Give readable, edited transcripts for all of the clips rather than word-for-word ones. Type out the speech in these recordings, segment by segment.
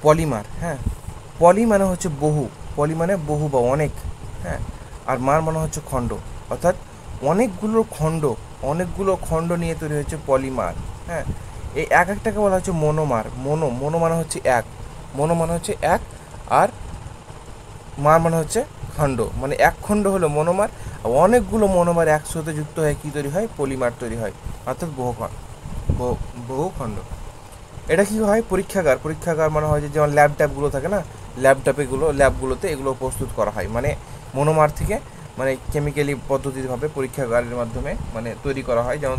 Polymer. হ্যাঁ, পলি মানে হচ্ছে বহু, পলি মানে বহু বা অনেক। হ্যাঁ, আর মার মানে হচ্ছে খণ্ড, অর্থাৎ অনেকগুলো খণ্ড নিয়ে তৈরি হচ্ছে পলিমার। হ্যাঁ, এই এক একটাকে বলা হচ্ছে মনোমার। মনো মানে হচ্ছে এক, মনো মানে হচ্ছে এক, আর মার মানে হচ্ছে খণ্ড, মানে এক খণ্ড হলো মনোমার। আর অনেকগুলো মনোমার একসাথে যুক্ত হয়ে কী তৈরি হয়? পলিমার তৈরি হয়, অর্থাৎ বহু খণ্ড। এটা কি হয়? পরীক্ষাগার মানে হয় যে যেমন ল্যাবগুলো থাকে না, ল্যাবগুলোতে এগুলো প্রস্তুত করা হয়, মানে মনোমার থেকে, মানে কেমিক্যালি পদ্ধতিভাবে পরীক্ষাগারের মাধ্যমে মানে তৈরি করা হয়। যেমন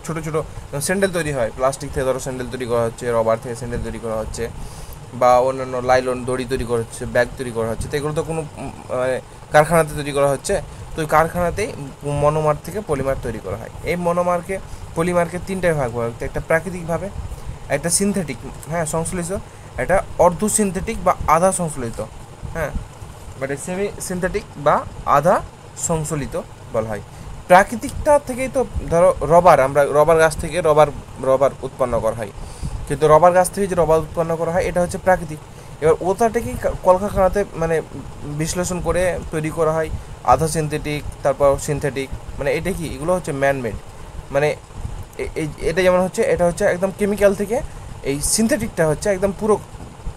ছোটো ছোটো স্যান্ডেল তৈরি হয়, প্লাস্টিক থেকে ধরো স্যান্ডেল তৈরি করা হচ্ছে, রবার থেকে স্যান্ডেল তৈরি করা হচ্ছে, বা অন্যান্য লাইলন দড়ি তৈরি করা হচ্ছে, ব্যাগ তৈরি করা হচ্ছে। তো এগুলো তো কোনো মানে কারখানাতে তৈরি করা হচ্ছে। তো ওই কারখানাতেই মনোমার থেকে পলিমার তৈরি করা হয়। এই পলিমারকে তিনটায় ভাগ করা হয়, একটা প্রাকৃতিকভাবে, একটা সিনথেটিক, হ্যাঁ সংশ্লেষিত, একটা অর্ধ সিনথেটিক বা আধা সংশ্লেষিত। হ্যাঁ, মানে সেমি সিনথেটিক বা আধা সংশ্লেষিত বলা হয়। প্রাকৃতিকটা থেকেই তো ধরো আমরা রবার গাছ থেকে রবার উৎপন্ন করা হয়, কিন্তু রবার গাছ থেকে যে রবার উৎপন্ন করা হয় এটা হচ্ছে প্রাকৃতিক। এবার ওটাকেই কলকারখানাতে মানে বিশ্লেষণ করে তৈরি করা হয় আধা সিনথেটিক, তারপর সিনথেটিক। মানে এটা কি, এগুলো হচ্ছে ম্যানমেড। মানে এটা যেমন হচ্ছে, এটা হচ্ছে একদম কেমিক্যাল থেকে, এই সিনথেটিকটা হচ্ছে একদম পুরো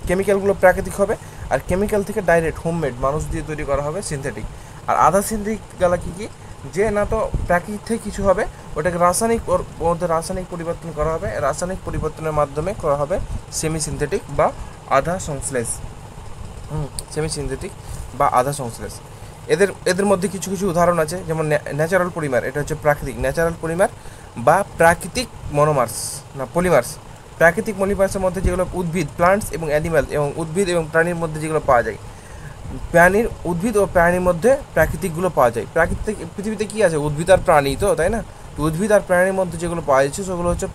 কেমিক্যালগুলো প্রাকৃতিক হবে, আর কেমিক্যাল থেকে ডাইরেক্ট হোমমেড মানুষ দিয়ে তৈরি করা হবে সিনথেটিক। আর আধা সিনথেটিক গেলা কী কী, যে না তো প্রাকৃতিক থেকে কিছু হবে, ওটাকে ওর মধ্যে রাসায়নিক পরিবর্তন করা হবে, রাসায়নিক পরিবর্তনের মাধ্যমে করা হবে সেমি সিনথেটিক বা আধা সংশ্লেষ। সেমি সিনথেটিক বা আধা সংশ্লেষ। এদের মধ্যে কিছু কিছু উদাহরণ আছে, যেমন ন্যাচারাল পলিমার, এটা হচ্ছে প্রাকৃতিক ন্যাচারাল পলিমার বা প্রাকৃতিক মনোমার্স, না পলিমার্স। প্রাকৃতিক পলিমার্সের মধ্যে যেগুলো প্লান্টস এবং অ্যানিমাল, এবং উদ্ভিদ এবং প্রাণীর মধ্যে যেগুলো পাওয়া যায়, উদ্ভিদ ও প্রাণীর মধ্যে প্রাকৃতিকগুলো পাওয়া যায়। প্রাকৃতিক পৃথিবীতে কী আছে? উদ্ভিদ আর প্রাণী, তো তাই না? তো উদ্ভিদ আর প্রাণীর মধ্যে যেগুলো পাওয়া যাচ্ছে সেগুলো হচ্ছে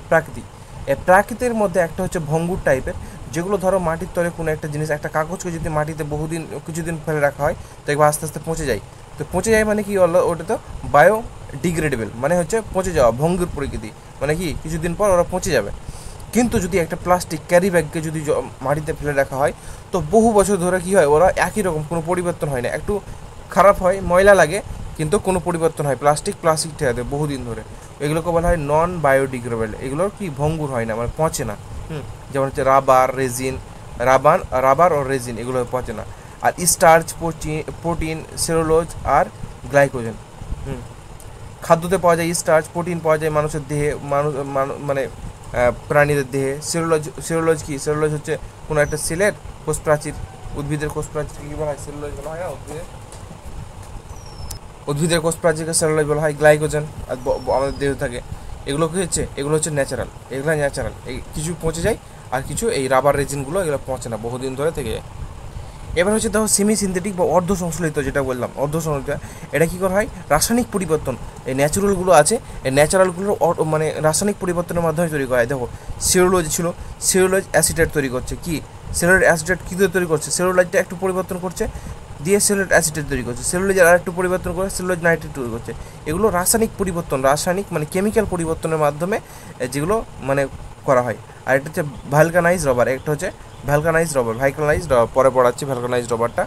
প্রাকৃতিক। এই প্রাকৃতির মধ্যে একটা হচ্ছে ভঙ্গুর টাইপের, যেগুলো ধরো মাটির তলে কোনো একটা জিনিস, একটা কাগজকে যদি মাটিতে কিছুদিন ফেলে রাখা হয়, তো একবার আস্তে আস্তে পচে যায়। তো পচে যায় মানে কি হলো? ওটা তো বায়োডিগ্রেডেবল, মানে হচ্ছে পচে যাওয়া, ভঙ্গুর প্রকৃতি, মানে কি কিছুদিন পর ওরা পচে যাবে। কিন্তু যদি একটা প্লাস্টিক ক্যারি ব্যাগকে যদি মাটিতে ফেলে রাখা হয়, তো বহু বছর ধরে কী হয়, ওরা একই রকম, কোনো পরিবর্তন হয় না। একটু খারাপ হয়, ময়লা লাগে, কিন্তু কোনো পরিবর্তন হয়, প্লাস্টিক থেকে দেয় বহুদিন ধরে। এগুলোকে বলা হয় নন বায়োডিগ্রেডেবল। এগুলোর কি ভঙ্গুর হয় না, মানে পচে না। যেমন হচ্ছে রাবার ও রেজিন, এগুলো পচে না। আর স্টার্চ, প্রোটিন, সেলুলোজ আর গ্লাইকোজেন। খাদ্যতে পাওয়া যায় স্টার্চ, প্রোটিন পাওয়া যায় মানুষের দেহে, মানে প্রাণীদের দেহে। সেলুলোজ কি? সেলুলোজ হচ্ছে কোনো একটা সেলের কোষ প্রাচীর। উদ্ভিদের কোষ প্রাচীরকে কী বলা হয়? সেলুলোজ বলা হয় না? উদ্ভিদের কোষ প্রাচীরকে সেলুলোজ বলা হয়। গ্লাইকোজেন আর আমাদের দেহে থাকে। এগুলো কী হচ্ছে? এগুলো হচ্ছে ন্যাচারাল। এই কিছু পচে যায়, আর কিছু এই রাবার রেজিনগুলো এগুলো পচে না, বহুদিন ধরে থেকে যায়। এবার হচ্ছে দেখো সেমি সিনথেটিক বা অর্ধ সংশ্লেষিত, যেটা বললাম অর্ধ সংশ্লেষিত, এটা কী করা হয়? রাসায়নিক পরিবর্তন, এই ন্যাচারালগুলো আছে, এই ন্যাচারালগুলোর মানে রাসায়নিক পরিবর্তনের মাধ্যমে তৈরি করা হয়। দেখো সেলুলোজ অ্যাসিটেট তৈরি করছে। কি সেলুলোজ অ্যাসিটেট কী দিয়ে তৈরি করছে? সেলুলোজটা একটু পরিবর্তন করছে, দিয়ে সেলুলোজ অ্যাসিটেট তৈরি করছে। সেলুলোজের আর একটু পরিবর্তন করে সেলুলোজ নাইট্রেট তৈরি করছে। এগুলো রাসায়নিক মানে কেমিক্যাল পরিবর্তনের মাধ্যমে যেগুলো মানে করা হয়। আর এটা হচ্ছে ভালকানাইজ রবার, পরে পড়াচ্ছি ভ্যালকানাইজ রবারটা।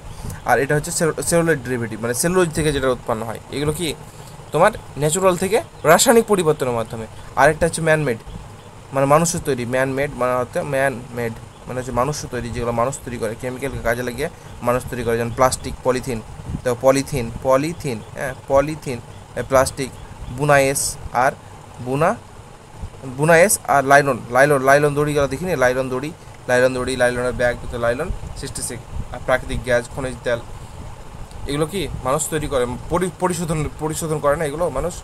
আর এটা হচ্ছে সেলুলোজ ডেরিভেটিভ, মানে সেলুলোজ থেকে যেটা উৎপন্ন হয়। এগুলো কি তোমার ন্যাচুরাল থেকে রাসায়নিক পরিবর্তনের মাধ্যমে। আরেকটা হচ্ছে ম্যানমেড, মানে মানুষের তৈরি। মানে হচ্ছে মানুষ তৈরি, যেগুলো মানুষ তৈরি করে, কেমিক্যালকে কাজে লাগিয়ে মানুষ তৈরি করে। যেমন প্লাস্টিক, পলিথিন। তো পলিথিন, প্লাস্টিক, বুনায়েস আর বুনা বুনায়েস আর লাইলন দড়ি, গেলা দেখিনি? লাইলনের ব্যাগ, তো লাইলন 66। আর প্রাকৃতিক গ্যাস, খনিজ তেল, এগুলো কি মানুষ তৈরি করে, পরিশোধন করে না, এগুলো মানুষ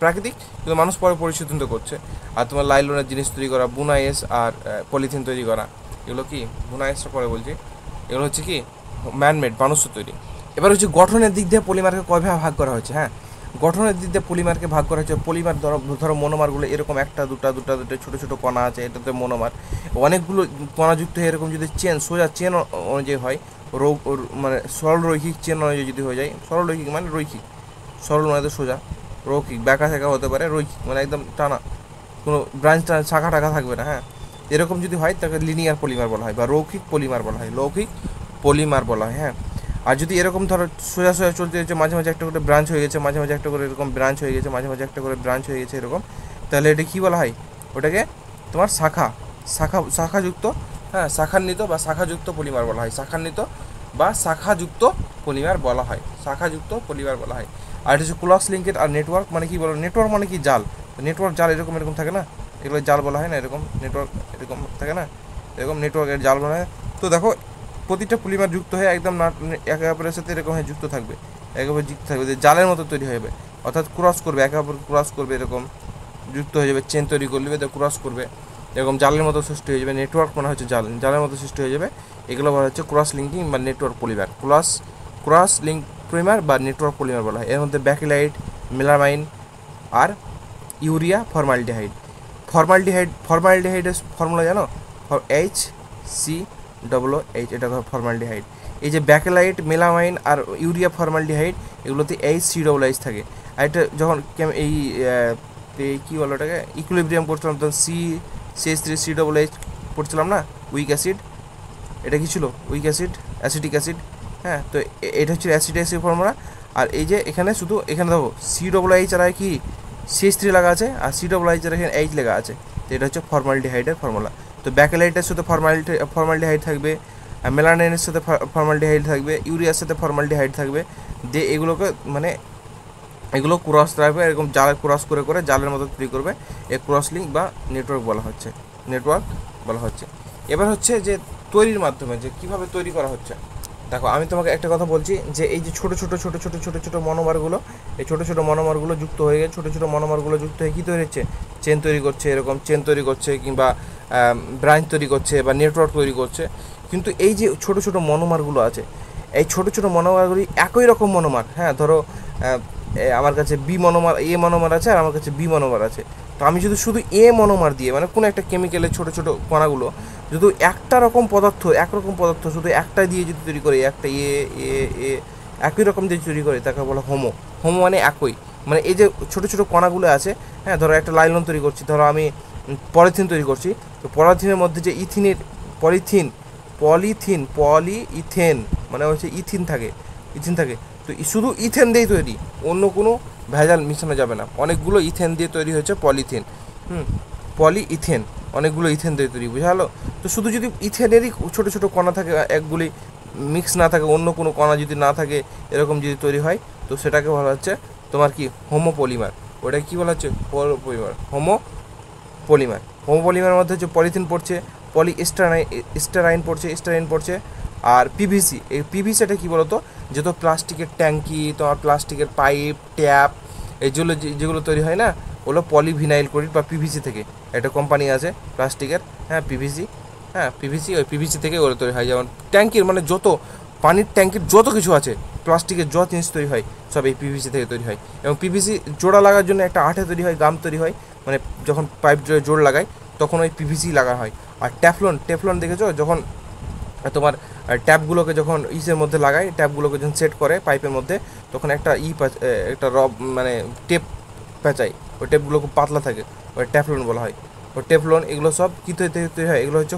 প্রাকৃতিক, কিন্তু মানুষ পরে পরিশোধন তো করছে। আর তোমার লাইলনের জিনিস তৈরি করা, বুনায়েস আর পলিথিন তৈরি করা, এগুলো কি বুনায়েসটা পরে বলছি, এগুলো হচ্ছে কি ম্যানমেড, মানুষের তৈরি। এবার হচ্ছে গঠনের দিক দিয়ে পলিমারকে কয়ভাবে ভাগ করা হয়েছে। হ্যাঁ, গঠনের দিক দিয়ে পলিমারকে ভাগ করা হচ্ছে। পলিমার ধরো মনোমারগুলো এরকম একটা দুটা ছোটো ছোটো কণা আছে, এটাতে মনোমার। অনেকগুলো কণাযুক্ত হয়ে এরকম যদি সোজা চেন অনুযায়ী হয়, মানে সরল রৈখিক চেন অনুযায়ী যদি হয়ে যায়, সরল রৈখিক মানে রৈখিক, সরল মানে তো সোজা, রৈখিক ব্যাকা শাখা হতে পারে, রৈখিক মানে একদম টানা, কোনো ব্রাঞ্চ শাখা টাখা থাকবে না। হ্যাঁ, এরকম যদি হয় তাকে লিনিয়ার পলিমার বলা হয় বা রৈখিক পলিমার বলা হয়, লৌকিক পলিমার বলা হয়। হ্যাঁ, আর যদি এরকম ধরো সোজা সোজা চলতে হচ্ছে, মাঝে মাঝে একটা করে ব্রাঞ্চ হয়ে গেছে, মাঝে মাঝে একটা করে এরকম ব্রাঞ্চ হয়ে গেছে, মাঝে মাঝে একটা করে ব্রাঞ্চ হয়ে গেছে এরকম, তাহলে এটা কী বলা হয়? ওটাকে তোমার শাখাযুক্ত, হ্যাঁ, শাখান্বিত বা শাখাযুক্ত পলিমার বলা হয়, শাখান্বিত বা শাখাযুক্ত পলিমার বলা হয়, শাখাযুক্ত পলিমার বলা হয়। আর এটা হচ্ছে ক্রস লিঙ্কেড। আর নেটওয়ার্ক মানে কি বলো? নেটওয়ার্ক মানে কি? জাল। নেটওয়ার্ক জাল এরকম এরকম থাকে না, এগুলো জাল বলা হয় না, এরকম নেটওয়ার্ক এরকম থাকে না, এরকম নেটওয়ার্কের জাল বলা হয়। তো দেখো প্রতিটা পলিমার যুক্ত হয়ে একদম না একে অপরের সাথে এরকম হয়ে যুক্ত থাকবে, একে অপরে যুক্ত থাকবে, জালের মতো তৈরি হয়ে যাবে, অর্থাৎ ক্রস করবে, একে অপর ক্রস করবে, এরকম যুক্ত হয়ে যাবে, চেন তৈরি করবে, ক্রস করবে, এরকম জালের মতো সৃষ্টি হয়ে যাবে। নেটওয়ার্ক মানে হচ্ছে জালের মতো সৃষ্টি হয়ে যাবে। এগুলো বলা হচ্ছে ক্রস লিঙ্কিং বা network polymer, cross link polymer বা নেটওয়ার্ক পলিমার বলা হয়। এর মধ্যে ব্যাকেলাইট, মেলামাইন আর ইউরিয়া ফর্মালডিহাইডের ফর্মুলা জানো? HCOOH, এটা ফর্মালডিহাইড। এই যে ব্যাকেলাইট, মেলামাইন আর ইউরিয়া ফর্মালডিহাইড, এগুলোতে HCOOH থাকে। আর এটা যখন এই কী বলো ওটাকে, ইকুইলিব্রিয়াম করছিলাম তখন CH3COOH পড়ছিলাম না, উইক অ্যাসিড, এটা কী ছিল? Week acid, acetic acid. হ্যাঁ, তো এটা হচ্ছে অ্যাসিড ফর্মুলা। আর এই যে এখানে শুধু এখানে দেখো COOH আর কি CH3 লেখা আছে, আর COOH আর এখানে H লেখা আছে, তো এটা হচ্ছে ফর্মালডিহাইডের ফর্মুলা। তো ব্যাকেলাইটের সাথে ফর্মালডিহাইড থাকবে, মেলানাইনের সাথে ফর্মালডিহাইড থাকবে, ইউরিয়ার সাথে ফর্মালডিহাইড থাকবে, দিয়ে এগুলোকে মানে এগুলো ক্রস রাখবে, এরকম জাল ক্রস করে করে জালের মতো তৈরি করবে, এই ক্রস লিঙ্ক বা নেটওয়ার্ক বলা হচ্ছে। এবার হচ্ছে যে তৈরির মাধ্যমে যে কীভাবে তৈরি করা হচ্ছে। দেখো আমি তোমাকে একটা কথা বলছি, যে এই যে ছোটো ছোটো মনোমারগুলো, এই ছোটো ছোটো মনোমারগুলো যুক্ত হয়ে গেছে, ছোটো ছোটো মনোমারগুলো যুক্ত হয়ে কী তৈরি হচ্ছে? চেন তৈরি করছে, এরকম চেন তৈরি করছে, কিংবা ব্রাঞ্চ তৈরি করছে বা নেটওয়ার্ক তৈরি করছে। কিন্তু এই যে ছোটো ছোটো মনোমারগুলো আছে, এই ছোটো ছোটো মনোমারগুলি একই রকম মনোমার। হ্যাঁ, ধরো আমার কাছে এ মনোমার আছে, আর আমার কাছে বি মনোমার আছে। তো আমি যদি শুধু এ মনোমার দিয়ে, মানে কোনো একটা কেমিক্যালের ছোটো ছোটো কণাগুলো যদি একরকম পদার্থ শুধু একটা দিয়ে যদি তৈরি করে, একটা একই রকম দিয়ে তৈরি করে, তাকে বলা হোমো। মানে একই, মানে এই যে ছোটো ছোটো কণাগুলো আছে, হ্যাঁ, ধরো একটা লাইলন তৈরি করছি, ধরো আমি পলিথিন তৈরি করছি, তো পলিথিনের মধ্যে যে পলিইথেন মানে হচ্ছে ইথিন থাকে, তো শুধু ইথেন দিয়েই তৈরি, অন্য কোনো ভেজাল মিশানো যাবে না। অনেকগুলো ইথেন দিয়ে তৈরি হচ্ছে পলিথিন, পলিইথেন, অনেকগুলো ইথেন দিয়ে তৈরি, বোঝালো? তো শুধু যদি ইথেনেরই ছোটো ছোটো কণা থাকে, একগুলি মিক্স না থাকে, অন্য কোনো কণা যদি না থাকে, এরকম যদি তৈরি হয়, তো সেটাকে বলা হচ্ছে তোমার কি? হোমোপলিমার। ওটা কি বলা হচ্ছে? হোমোপলিমার মধ্যে হচ্ছে পলিথিন পড়ছে, স্টেরাইন পড়ছে, আর পিভিসি। এই পিভিসিটা কী বলতো? যত প্লাস্টিকের ট্যাঙ্কি, তোমার প্লাস্টিকের পাইপ, ট্যাপ, যেগুলো তৈরি হয় না, ওগুলো পলিভিনাইল ক্লোরাইড বা পিভিসি থেকে, একটা কোম্পানি আছে প্লাস্টিকের, হ্যাঁ, পিভিসি, ওই পিভিসি থেকে ওগুলো তৈরি হয়। যেমন ট্যাঙ্কির মানে যত পানির ট্যাঙ্কির যত কিছু আছে, প্লাস্টিকের যত জিনিস তৈরি হয়, সব এই পিভিসি থেকে তৈরি হয়। এবং পিভিসি জোড়া লাগার জন্য একটা আঠা তৈরি হয়, গাম তৈরি হয়, মানে যখন পাইপ জোড় লাগায় তখন ওই পিভিসি লাগা হয়। আর টেফলন দেখেছো? যখন তোমার ট্যাপগুলোকে যখন ইসের মধ্যে লাগায়, ট্যাপগুলোকে যখন সেট করে পাইপের মধ্যে, তখন একটা একটা মানে টেপ পেঁচায়, ওই টেপগুলো খুব পাতলা থাকে, ওই ট্যাফলন বলা হয়। ওই টেফলন এগুলো সব কী তৈরি হয়? এগুলো হচ্ছে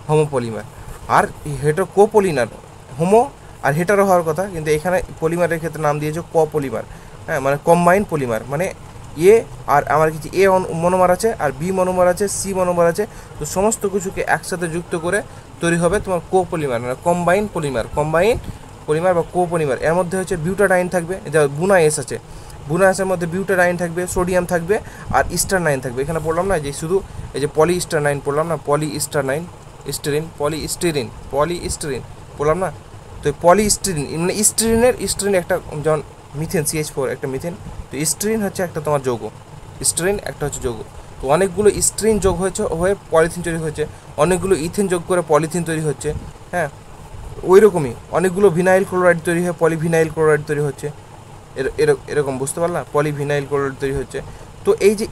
হোমোপলিমার। আর কোপলিমার, হোমো আর হেটারো হওয়ার কথা, কিন্তু এখানে পলিমারের ক্ষেত্রে নাম দিয়েছে কপলিমার। হ্যাঁ, মানে কম্বাইন পলিমার, মানে আর আমার কিছু মনোমার আছে, আর বি মনোমার আছে, সি মনোমার আছে, তো সমস্ত কিছুকে একসাথে যুক্ত করে তৈরি হবে তোমার কোপলিমার, মানে কম্বাইন পলিমার বা কোপলিমার। এর মধ্যে হচ্ছে বিউটাডাইন থাকবে, যা বুনায়েসের মধ্যে বিউটাডাইন থাকবে, সোডিয়াম থাকবে, আর স্টারনাইন থাকবে। এখানে পড়লাম না যে শুধু এই যে পলিস্টারনাইন পড়লাম না, পলিস্টেরিন পড়লাম না, তো পলিস্টেরিন মানে স্টেরিন একটা, যেমন মিথেন, CH4 একটা মিথেন, তো স্টেরিন হচ্ছে একটা তোমার যৌগ, তো অনেকগুলো স্টেরিন যোগ হয়ে পলিথিন তৈরি হয়েছে, অনেকগুলো ইথেন যোগ করে পলিথিন তৈরি হচ্ছে। হ্যাঁ, ওই রকমই অনেকগুলো ভিনাইল ক্লোরাইড তৈরি হয়ে পলিভিনাইল ক্লোরাইড তৈরি হচ্ছে, এরকম বুঝতে পারলাম, পলিভিনাইল ক্লোরাইড তৈরি হচ্ছে। তো এই যে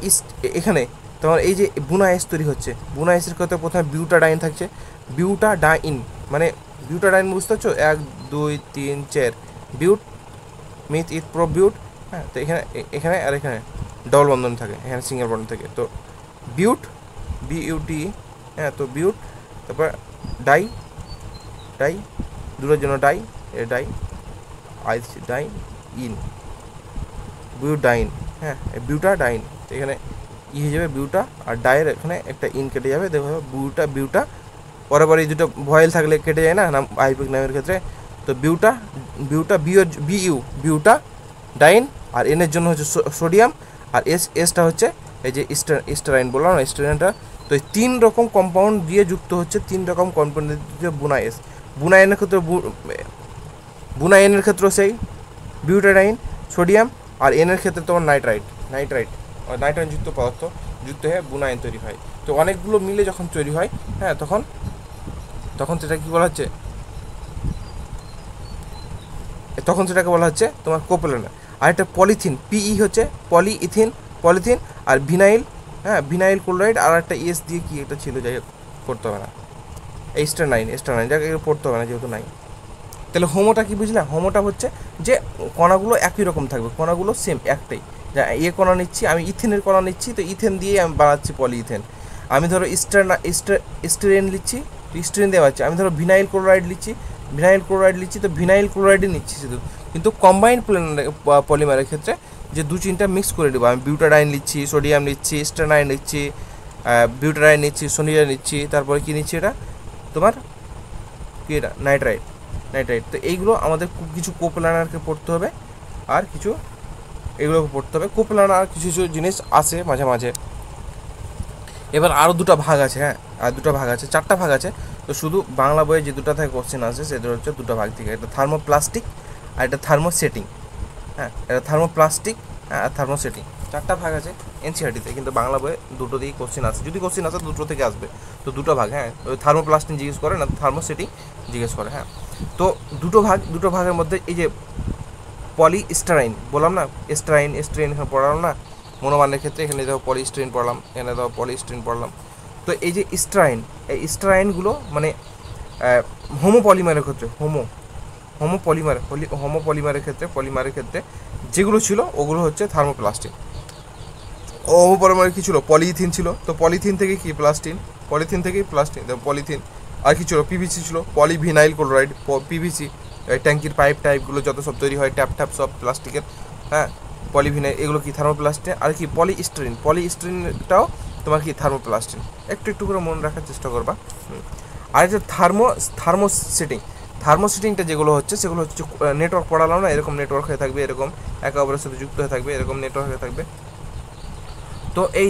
এখানে তোমার এই যে বুনায়েস তৈরি হচ্ছে, বুনায়েসের ক্ষেত্রে প্রথমে বিউটাডাইন থাকছে, মানে বিউটাডাইন বুঝতে পারছো? 1 2 3 4 বিউট মিথ ইথ প্রো বিউট। হ্যাঁ, তো এখানে আর এখানে ডবল বন্ধন থাকে, এখানে সিঙ্গেল বন্ধন থাকে। তো বিউট, BUT হ্যাঁ, তো বিউট, তারপর ডাই, ডাই দুটোর জন্য die, A die, I die in, butyne. হ্যাঁ, বিউটাডাইন, এখানে ই হয়ে যাবে বিউটা, আর ডায়ের এখানে একটা ইন কেটে যাবে, দেখো বিউটা পরে এই দুটো ভয়েল থাকলে কেটে যায় না নাম আইপিক নামের ক্ষেত্রে। তো বিউটা বিউটা ডাইন, আর এনের জন্য হচ্ছে সোডিয়াম, আর এসটা হচ্ছে এই যে স্টেরাইন বললাম না, স্টেরাইনটা। তো এই 3 রকম কম্পাউন্ড দিয়ে যুক্ত হচ্ছে, 3 রকম কম্পাউন্ড দিয়ে বুনা এস। বুনা এনের ক্ষেত্রে সেই বিউটাডাইন, সোডিয়াম, আর এনের ক্ষেত্রে তোমার নাইট্রাইট যুক্ত পদার্থ যুক্ত হয়ে বুনায়ন তৈরি হয়। তো অনেকগুলো মিলে যখন তৈরি হয়, হ্যাঁ, তখন সেটা কি বলা হচ্ছে, সেটাকে বলা হচ্ছে তোমার কোপোলানার। আর একটা পলিথিন, পিই হচ্ছে পলিথিন, আর ভিনাইল, হ্যাঁ, ভিনাইল ক্লোরাইড, আর একটা এস দিয়ে কি একটা ছিল, যাই হোক পড়তে হবে না, স্টারনাইন, যাকে পড়তে হবে না যেহেতু নাই। তাহলে হোমোটা কি বুঝলাম? হোমোটা হচ্ছে যে কণাগুলো একই রকম থাকবে, কণাগুলো সেম একটাই। যা কণা নিচ্ছি আমি, ইথেনের কণা নিচ্ছি, তো ইথেন দিয়েই আমি বানাচ্ছি পলিইথেন। আমি ধরো স্টেরেন নিচ্ছি, তো স্টেরেন দিয়ে বানাচ্ছি। আমি ধরো ভিনাইল ক্লোরাইড নিচ্ছি, তো ভিনাইল ক্লোরাইডই নিচ্ছি শুধু। কিন্তু কম্বাইন্ড পলিমারের ক্ষেত্রে যে 2-3টা মিক্স করে দেবো, আমি বিউটাডাইন নিচ্ছি, সোডিয়াম নিচ্ছি, স্টেনাইন নিচ্ছি, বিউটাডাইন নিচ্ছি, সোনিয়া নিচ্ছি, তারপরে কী নিচ্ছি, এটা তোমার কি, এটা নাইট্রাইট। তো এইগুলো আমাদের কিছু কোপ্লানারকে পড়তে হবে, আর কিছু এগুলোকে পড়তে হবে। কোপ্লানার কিছু জিনিস আছে মাঝে মাঝে। এবার আরও 2টা ভাগ আছে, হ্যাঁ, আর 2টা ভাগ আছে, 4টা ভাগ আছে। তো শুধু বাংলা বইয়ে যে 2টা থেকে কোশ্চেন আসে সেটা হচ্ছে 2টা ভাগ থেকে, একটা থার্মোপ্লাস্টিক আর একটা থার্মোসেটিং। হ্যাঁ, এটা থার্মোপ্লাস্টিক আর থার্মোসেটিং, 4টা ভাগ আছে এনসিআরটিতে, কিন্তু বাংলা বইয়ে 2টো দিয়েই কোশ্চেন আসে। যদি কোশ্চেন আসে 2টো থেকে আসবে, তো 2টা ভাগ। হ্যাঁ, ওই থার্মোপ্লাস্টিক জিজ্ঞেস করে না, থার্মোসেটিং জিজ্ঞেস করে। হ্যাঁ, তো 2টো ভাগের মধ্যে এই যে পলিস্টারাইন বললাম না, স্টেরাইন এখানে পড়ালাম না মনোমানের ক্ষেত্রে, এখানে দেখো পলিস্টারাইন পড়লাম, এখানে দেখো পলিস্টারাইন পড়লাম। তো এই যে এই স্টেরাইনগুলো মানে হোমোপলিমারের ক্ষেত্রে, হোমোপলিমারের ক্ষেত্রে যেগুলো ছিল ওগুলো হচ্ছে থার্মোপ্লাস্টিক। হোমোপলিমারে কী ছিল? পলিইথিন ছিল, তো পলিথিন থেকে কি প্লাস্টিন, পলিথিন। আর কি ছিল? পিভিসি ছিল, পলিভিনাইল ক্লোরাইড, পিভিসি, ট্যাঙ্কির পাইপ টাইপগুলো যত সব তৈরি হয়, ট্যাপ সব প্লাস্টিকের, হ্যাঁ, পলিভিনাইল, এগুলো কি থার্মোপ্লাস্টিন। আর কি পলিস্টারিনটাও তোমার কি থার্মোপ্লাস্টিন। একটু করে মনে রাখার চেষ্টা করবা। আর একটা থার্মোসেটিংটা যেগুলো হচ্ছে সেগুলো হচ্ছে নেটওয়ার্ক পড়ালাম না, এরকম নেটওয়ার্ক হয়ে থাকবে, এরকম একে অপরের সাথে যুক্ত হয়ে থাকবে, এরকম নেটওয়ার্ক হয়ে থাকবে। তো এই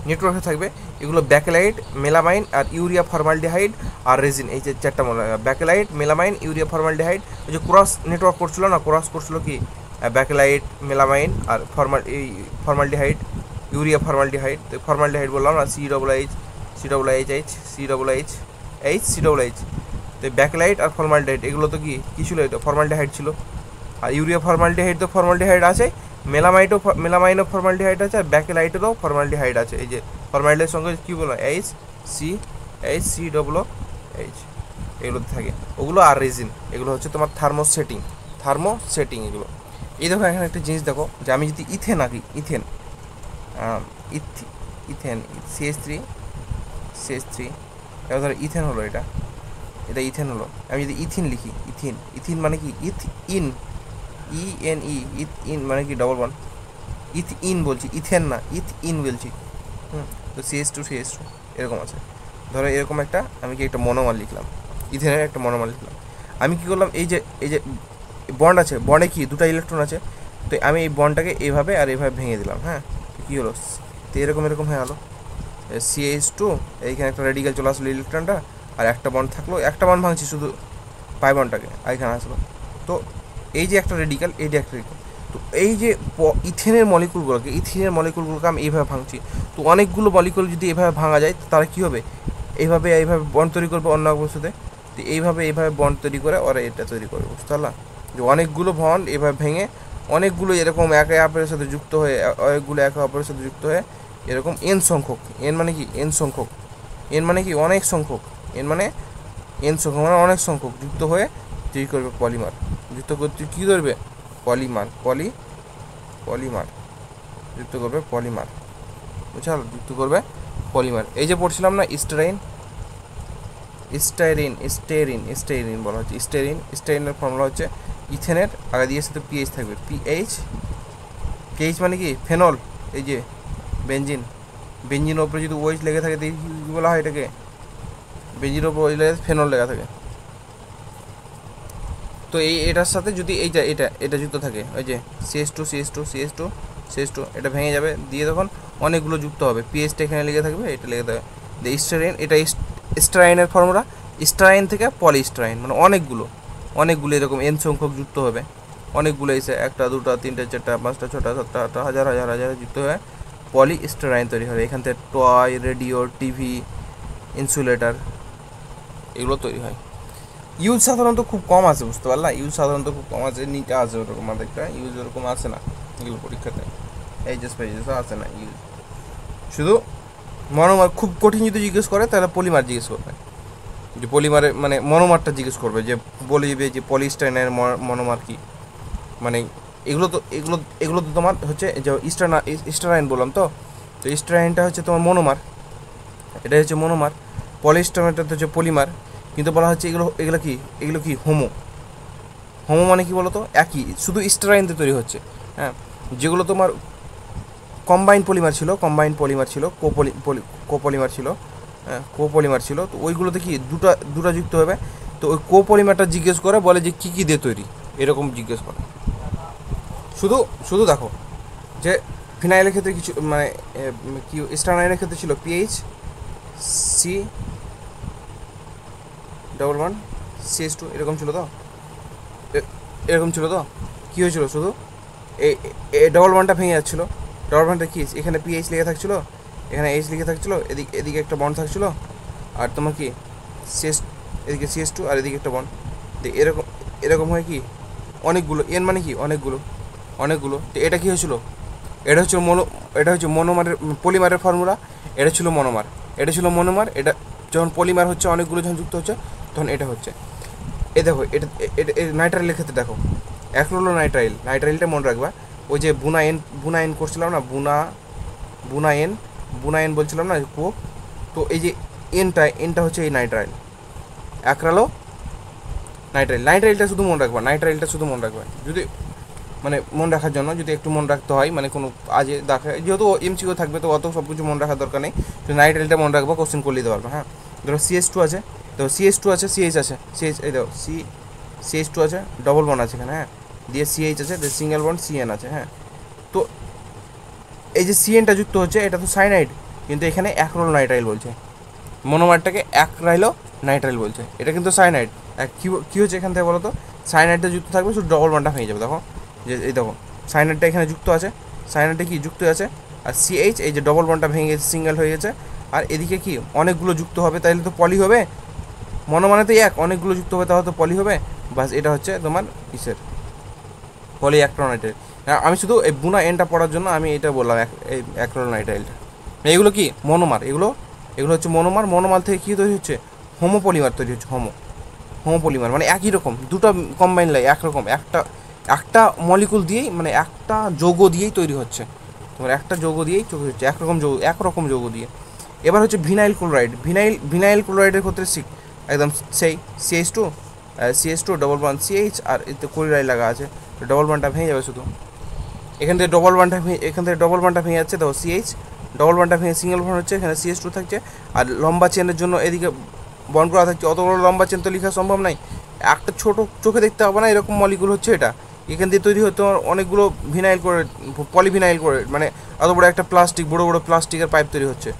নেটওয়ার্কে থাকবে এগুলো ব্যাকেলাইট, মেলামাইন, আর ইউরিয়া ফর্মালডিহাইড, আর রেজিন। এই যে 4টা ব্যাকেলাইট, মেলামাইন, ইউরিয়া ফর্মালডিহাইড। এই যে ক্রস নেটওয়ার্ক করছিল না, করছিল কি ব্যাকেলাইট, মেলামাইন, আর ফর্মালডিহাইড, ইউরিয়া ফর্মালডিহাইড। তো ফর্মালডিহাইড বললাম না, COOH। তো ব্যাকেলাইট আর ফর্মালডিহাইড এগুলো তো কি ছিল? এটা ফর্মালডিহাইড ছিল। আর ইউরিয়া ফর্মালডিহাইড তো ফর্মালডিহাইড আছে, মেলামাইনও ফর্মালডিহাইড আছে, আর ব্যাকেলাইটেরও ফর্মালডিহাইড আছে। এই যে ফর্মালডিহাইডের সঙ্গে কী বলো, COOH এগুলোতে থাকে ওগুলো। আর রেজিন এগুলো হচ্ছে তোমার থার্মোসেটিং এগুলো। এই দেখো এখানে একটা জিনিস দেখো, যে আমি যদি ইথেন আঁকি, ইথেন CH3, এবার ধরো ইথেন হলো, এটা ইথেন হলো। আমি যদি ইথিন লিখি, ইথিন মানে কি? ইন মানে কি? Double bond. ইন বলছি, ইথেন না, ইন বলছি। তো CH2 এরকম আছে। ধরো এরকম আমি কি একটা মনোমার লিখলাম, ইথেনের একটা মনোমার লিখলাম। আমি কি করলাম, এই যে বন্ড আছে, বন্ডে কি 2টা ইলেকট্রন আছে, তো আমি এই বন্ডটাকে এইভাবে আর এইভাবে ভেঙে দিলাম। হ্যাঁ, কী হলো? তো এরকম হয়ে গেলো CH2, এইখানে একটা রেডিক্যাল চলে আসলো ইলেকট্রনটা, আর একটা বন্ড থাকলো, একটা বন্ড ভাঙছি শুধু পাই বন্ডটাকে, আর এখানে আসলো। তো এই যে একটা রেডিক্যাল, তো এই যে ইথেনের মলিকুলগুলোকে আমি এইভাবে ভাঙছি। তো অনেকগুলো মলিকুল যদি এইভাবে ভাঙা যায়, তারা কী হবে? এইভাবে বন্ড তৈরি করবে অন্য অবস্থাতে। তো এইভাবে বন্ড তৈরি করে ওরা এটা তৈরি করবে, বুঝতে পারলাম? যে অনেকগুলো বন্ড এইভাবে ভেঙে, অনেকগুলো এরকম একে অপরের সাথে যুক্ত হয়ে, এরকম এন সংখ্যক, এন মানে কি? অনেক সংখ্যক, এন মানে অনেক সংখ্যক যুক্ত হয়ে তৈরি করবে পলিমার। যুক্ত করতে কী করবে? পলিমার যুক্ত করবে পলিমার, বুঝছো? যুক্ত করবে পলিমার। এই যে পড়ছিলাম না স্টেরাইন, স্টেরিন বলা হচ্ছে স্টেরিনের ফর্মুলা হচ্ছে ইথেনের আগে দিয়ে সাথে পিএইচ থাকবে, পিএইচ মানে কি ফেনল। এই যে বেঞ্জিনের ওপরে যদি ওয়েজ লেগে থাকে দেখি কী বলা হয় এটাকে, বেঞ্জিনের ওপরে ওয়েজ লেগে ফেনল লেখা থাকে। তো এটার সাথে যদি এটা যুক্ত থাকে, ওই যে CH2 এটা ভেঙে যাবে, দিয়ে তখন অনেকগুলো যুক্ত হবে, পিএইচটা এখানে লেগে থাকবে, এটা লেগে থাকবে। স্টেরাইন, এটা স্টেরাইনের ফর্মুলা, স্টেরাইন থেকে পলিস্টেরাইন, মানে অনেকগুলো এরকম এন সংখ্যক যুক্ত হবে, অনেকগুলো এসে 1 2 3 4 5 6 7 8 হাজার যুক্ত হয়ে পলিস্টেরাইন তৈরি হবে। এখান থেকে টয়, রেডিও, টিভি, ইনসুলেটার এগুলো তৈরি হয়। ইউজ সাধারণত খুব কম আছে, বুঝতে পারলা, ইউজ সাধারণত খুব কম আছে, নিচে আছে ওরকম একটা ইউজ ওরকম আসে না এগুলো পরীক্ষাতে, এইচএস আসে না ইউজ। শুধু মনোমার খুব কঠিন যদি জিজ্ঞেস করে তাহলে পলিমার জিজ্ঞেস করবে, যে পলিমারে মানে মনোমারটা জিজ্ঞেস করবে, যে বলে দিবে যে পলিস্টাইনের মনোমার কি, মানে এগুলো তো তোমার হচ্ছে যে স্টেরাইন বললাম তো স্টেরাইনটা হচ্ছে তোমার মনোমার, এটা হচ্ছে মনোমার, পলিস্টাইনটা হচ্ছে পলিমার। কিন্তু বলা হচ্ছে এগুলো কি হোমো মানে কি বলো তো, একই, শুধু স্টেরাইন দিয়ে তৈরি হচ্ছে। হ্যাঁ, যেগুলো তোমার কম্বাইন পলিমার ছিল, কোপলিমার ছিল, তো ওইগুলোতে কি দুটা যুক্ত হবে, তো ওই কোপলিমারটা জিজ্ঞেস করে বলে যে কী কী দিয়ে তৈরি, এরকম জিজ্ঞেস করে। শুধু দেখো যে ফিনাইলের ক্ষেত্রে কিছু মানে কি স্টারনাইনের ক্ষেত্রে ছিল পিএইচ C+1 CH2 এরকম ছিল তো কী হয়েছিল, শুধু এই ডবল ওয়ানটা ভেঙে যাচ্ছিলো, ডবল ওয়ানটা কি এখানে পিএইচ লেগে থাকছিলো, এখানে এইচ লিখে থাকছিলো, এদিকে একটা বন্ড থাকছিলো, আর তোমার কি এদিকে CH2 আর এদিকে একটা বন্ড, এরকম হয় কি অনেকগুলো, এন মানে কি অনেকগুলো। তো এটা কি হয়েছিল, এটা হচ্ছে মনোমারের পলিমারের ফর্মুলা, এটা ছিল মনোমার, এটা যখন পলিমার হচ্ছে অনেকগুলো যখন যুক্ত হচ্ছে তখন এটা হচ্ছে। দেখো এটা নাইট্রাইলের ক্ষেত্রে দেখো, নাইট্রাইলটা মনে রাখবা, ওই যে বুনা এন করছিলাম না, বুনা এন বলছিলাম না কোক, তো এই যে এনটা হচ্ছে এই নাইট্রাইল, একরালো নাইট্রাইলটা শুধু মনে রাখবা, যদি মানে মনে রাখার জন্য যদি একটু মনে রাখতে হয়, মানে কোনো আজে দেখা, যেহেতু এমসিকিউ থাকবে তো অত সব কিছু মনে রাখার দরকার নেই, তো নাইট্রাইলটা মনে রাখবো, কোশ্চেন করলে দিতে পারবে। হ্যাঁ, ধরো CH2 আছে, এই দেখো CH2 আছে, ডবল বন্ড আছে এখানে, হ্যাঁ, দিয়ে CH আছে, দিয়ে সিঙ্গেল বন্ড CN আছে। হ্যাঁ, তো এই যে CNটা যুক্ত হচ্ছে এটা তো সাইনাইড, কিন্তু এখানে অ্যাক্রোল নাইট্রাইল বলছে, মনোমারটাকে অ্যাক্রাইলো নাইট্রাইল বলছে, এটা কিন্তু সাইনাইড। কী হচ্ছে এখান থেকে বলো তো, সাইনাইডটা যুক্ত থাকবে, শুধু ডবল বন্ডটা ভেঙে যাবে। দেখো যে এই দেখো সাইনাইডটা এখানে যুক্ত আছে, যুক্ত আছে, আর CH এই যে ডবল বন্ডটা ভেঙে গেছে, সিঙ্গেল হয়ে গেছে, আর এদিকে কি অনেকগুলো যুক্ত হবে, তাহলে তো পলি হবে, মানে তো অনেকগুলো যুক্ত হবে তাহলে তো পলি হবে, বাস এটা হচ্ছে তোমার কিসের পলি অ্যাক্রোনাইট্রাইল। আমি শুধু এই বুনা এনটা পড়ার জন্য আমি এটা বললাম, এই অ্যাক্রোনাইট্রাইলটা। এগুলো কি মনোমার, এগুলো হচ্ছে মনোমার থেকে কী তৈরি হচ্ছে, হোমোপলিমার তৈরি হচ্ছে, হোমোপলিমার মানে একই রকম, দুটো কম্বাইন লাই একরকম, একটা মলিকুল দিয়েই, মানে একটা যৌগ দিয়েই তৈরি হচ্ছে, তোমার একটা যৌগ দিয়েই তৈরি হচ্ছে, একরকম যৌগ দিয়ে। এবার হচ্ছে ভিনাইল ক্লোরাইডের ক্ষেত্রে একদম সেই CH2 ডবল বন্ড CH, আর এতে ক্লোরাইড লাগা আছে, ডবল বন্ডটা ভেঙে যাবে শুধু, এখান থেকে ডবল বন্ডটা ভেঙে যাচ্ছে, দেখো CH ডবল বন্ডটা ভেঙে সিঙ্গেল বন্ড হচ্ছে, এখানে CH2 থাকছে, আর লম্বা চেনের জন্য এদিকে বন্ড করা থাকছে, অত বড় লম্বা চেন তো লেখা সম্ভব নয়, একটা ছোট চোখে দেখতে হবে না এরকম মলিকুল হচ্ছে এটা, এখান দিয়ে তৈরি হতো অনেকগুলো পলিভিনাইল করে, মানে এত বড় একটা বড় প্লাস্টিকের পাইপ তৈরি হচ্ছে,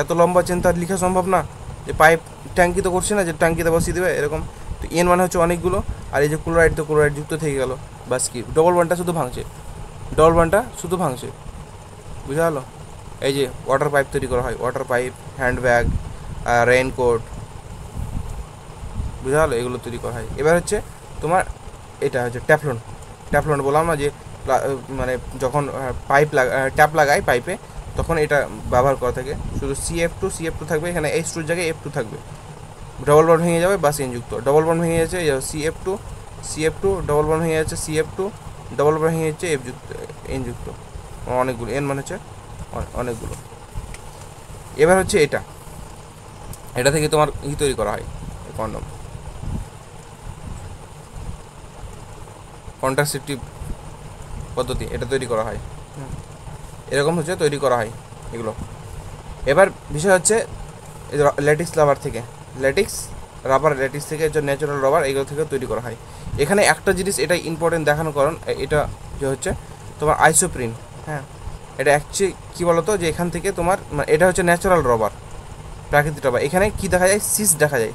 এত লম্বা চেন তো আর লেখা সম্ভব না, যে পাইপ ট্যাঙ্কি তো করছে না যে ট্যাঙ্কিতে বসিয়ে দেবে এরকম। তো এন মানে হচ্ছে অনেকগুলো, আর এই যে ক্লোরাইড যুক্ত থেকে গেল, বাস কি ডবল বন্ডটা শুধু ভাঙছে, বুঝা গেলো। এই যে ওয়াটার পাইপ তৈরি করা হয়, হ্যান্ড ব্যাগ, রেইনকোট, বুঝা গেলো, এগুলো তৈরি করা হয়। এবার হচ্ছে তোমার এটা হচ্ছে ট্যাফলন বললাম না, যে মানে যখন ট্যাপ লাগায় পাইপে তখন এটা ব্যবহার করা থাকে, শুধু CF2 থাকবে, এখানে H2 জায়গায় F2 থাকবে, ডবল বন্ড ভেঙে যাবে, বাস এন যুক্ত, ডবল বন্ড ভেঙে যাচ্ছে CF2 ডবল বন্ড ভেঙে যাচ্ছে, CF2 ডবল বন্ড ভেঙে যাচ্ছে, এন যুক্ত, অনেকগুলো, এন মানে হচ্ছে অনেকগুলো। এবার হচ্ছে এটা থেকে তোমার তৈরি করা হয় কন্ডম, কন্ট্রাসেপটিভ পদ্ধতি এটা তৈরি করা হয়, এরকম হচ্ছে তৈরি করা হয় এগুলো। এবার বিষয় হচ্ছে ল্যাটিক্স রাবার থেকে, ল্যাটিক্স থেকে যে ন্যাচারাল রাবার এগুলো থেকে তৈরি করা হয়। এখানে একটা জিনিস এটা ইম্পর্টেন্ট দেখানোর কারণ এটা যে হচ্ছে তোমার আইসোপ্রিন। হ্যাঁ, এটা অ্যাকচুয়ালি কী বলতো যে এখান থেকে তোমার এটা হচ্ছে ন্যাচারাল রাবার, প্রাকৃতিক রাবার। এখানে কি দেখা যায়, সিস দেখা যায়,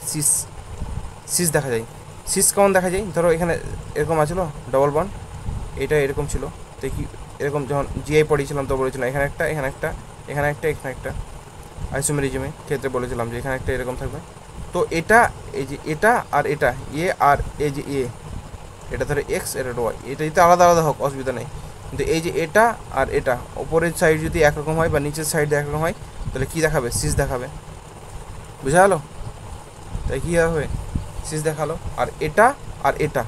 সিস দেখা যায়। সিস কেমন দেখা যায়, ধরো এখানে এরকম আছিল ডবল বন্ড, এটা এরকম ছিল, তো কি এরকম যখন জিআই পড়িয়েছিলাম তো বলেছিলাম এখানে একটা, এখানে একটা, এখানে একটা, এখানে একটা, আইসোমেরিজমে ক্ষেত্রে বলেছিলাম যে এখানে একটা এরকম থাকবে। তো এটা এই যে এটা আর এটা আর এই যে এটা ধরো এক্স, এটা ওয়াই, এটা যদি আলাদা আলাদা হোক অসুবিধা নেই, কিন্তু এই যে এটা আর এটা ওপরের সাইড যদি একরকম হয় বা নিচের সাইড একরকম হয় তাহলে কী দেখাবে, সিস দেখাবে। বুঝা গেলো? তাই কী হবে, সিস দেখালো। আর এটা আর এটা,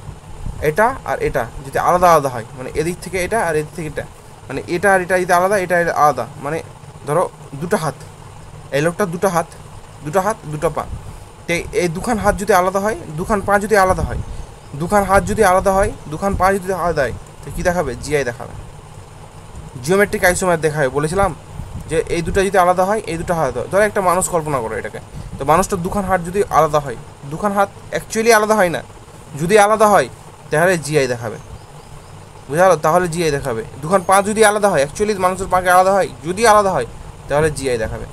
এটা আর এটা যদি আলাদা আলাদা হয়, মানে এদিক থেকে এটা আর এদিক থেকে এটা, মানে এটা আর এটা যদি আলাদা, এটা আলাদা, মানে ধরো দুটো হাত, এই লোকটা দুটো হাত দুটো পা, তো এই দুখান হাত যদি আলাদা হয়, দুখান পা যদি আলাদা হয়, দুখান হাত যদি আলাদা হয়, দুখান পা যদি আলাদা হয়, তো কী দেখাবে, জিআই দেখাবে, জিওমেট্রিক আইসোমার দেখাবে। বলেছিলাম যে এই দুটো যদি আলাদা হয়, এই দুটো হাত হয়, ধরো একটা মানুষ কল্পনা করো এটাকে, তো মানুষটার দুখান হাত যদি আলাদা হয়, দুখান হাত অ্যাকচুয়ালি আলাদা হয় না, যদি আলাদা হয় তাহলে জিআই দেখাবে। বুঝা গেলো? তাহলে জিআই দেখাবে। দুখান পা যদি আলাদা হয়, অ্যাকচুয়ালি মানুষের পাকে আলাদা হয়, যদি আলাদা হয় তাহলে জিআই দেখাবে।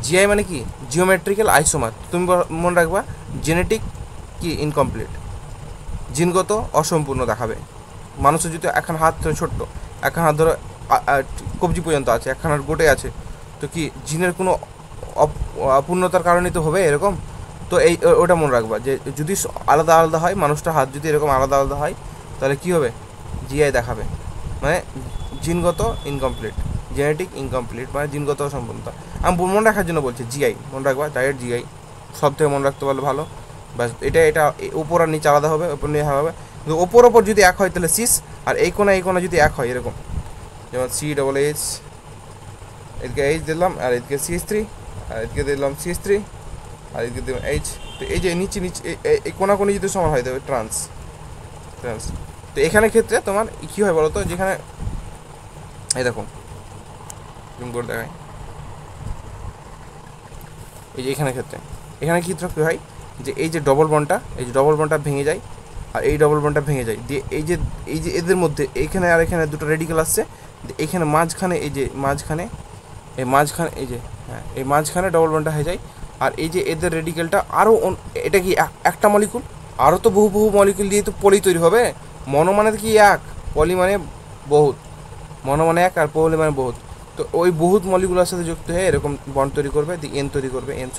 জিআই মানে কি, জিওমেট্রিক্যাল আইসোমার। তুমি মনে রাখবা জেনেটিক কি ইনকমপ্লিট, জিনগত অসম্পূর্ণ দেখাবে। মানুষের যদি একখান হাত ছোট্ট, একখান হাত ধরো কবজি পর্যন্ত আছে, একখান হাত গোটে আছে, তো কি জিনের কোনো অপূর্ণতার কারণেই তো হবে এরকম। তো এই ওটা মনে রাখবা যে যদি আলাদা আলাদা হয়, মানুষটার হাত যদি এরকম আলাদা আলাদা হয় তাহলে কী হবে, জিআই দেখাবে, মানে জিনগত ইনকমপ্লিট, জেনেটিক ইনকমপ্লিট, মানে জিনগত অসম্পূর্ণতা। আমি মনে রাখার জন্য বলছি, জিআই মনে রাখবা, ডাইরেক্ট জিআই সব থেকে মনে রাখতে পারলে ভালো। ব্যাস, এটা উপর আর নিচে আলাদা হবে, উপর নিয়ে হবে, কিন্তু ওপর যদি এক হয় তাহলে সিস, আর এই কোনা যদি এক হয় এরকম, যেমন CH, এদিকে এইচ দিলাম, আর এদিকে CH3, আর এদিকে দিলাম CH3, আর এদিকে দিলাম এইচ। তো এই যে নিচে এই কোনাকুনি যদি সমান হয় তবে ট্রান্স। তো এখানে ক্ষেত্রে তোমার কী হয় বলো তো, যেখানে এই দেখো জুম করে দেখায়, এই যে এখানে ক্ষেত্রে এখানে ক্ষেত্রে কী হয় যে এই যে ডবল বন্ডটা ভেঙে যায়, আর এই ডবল বন্ডটা ভেঙে যায়, দিয়ে এই যে এদের মধ্যে এইখানে আর এখানে দুটো রেডিকেল আসছে, এইখানে মাঝখানে এই মাঝখানে ডবল বন্ডটা হয়ে যায়। আর এই যে এদের রেডিকেলটা আরও, এটা কি একটা মলিকুল, আরও তো বহু মলিকুল দিয়ে তো পলি তৈরি হবে। মনো মানে কি এক, পলি মানে বহুত, মনো মানে এক আর পলি মানে বহুত। তো ওই বহুত মলিকুলার সাথে যুক্ত হয়ে এরকম বন্ড তৈরি করবে, দিয়ে এন তৈরি করবে, এন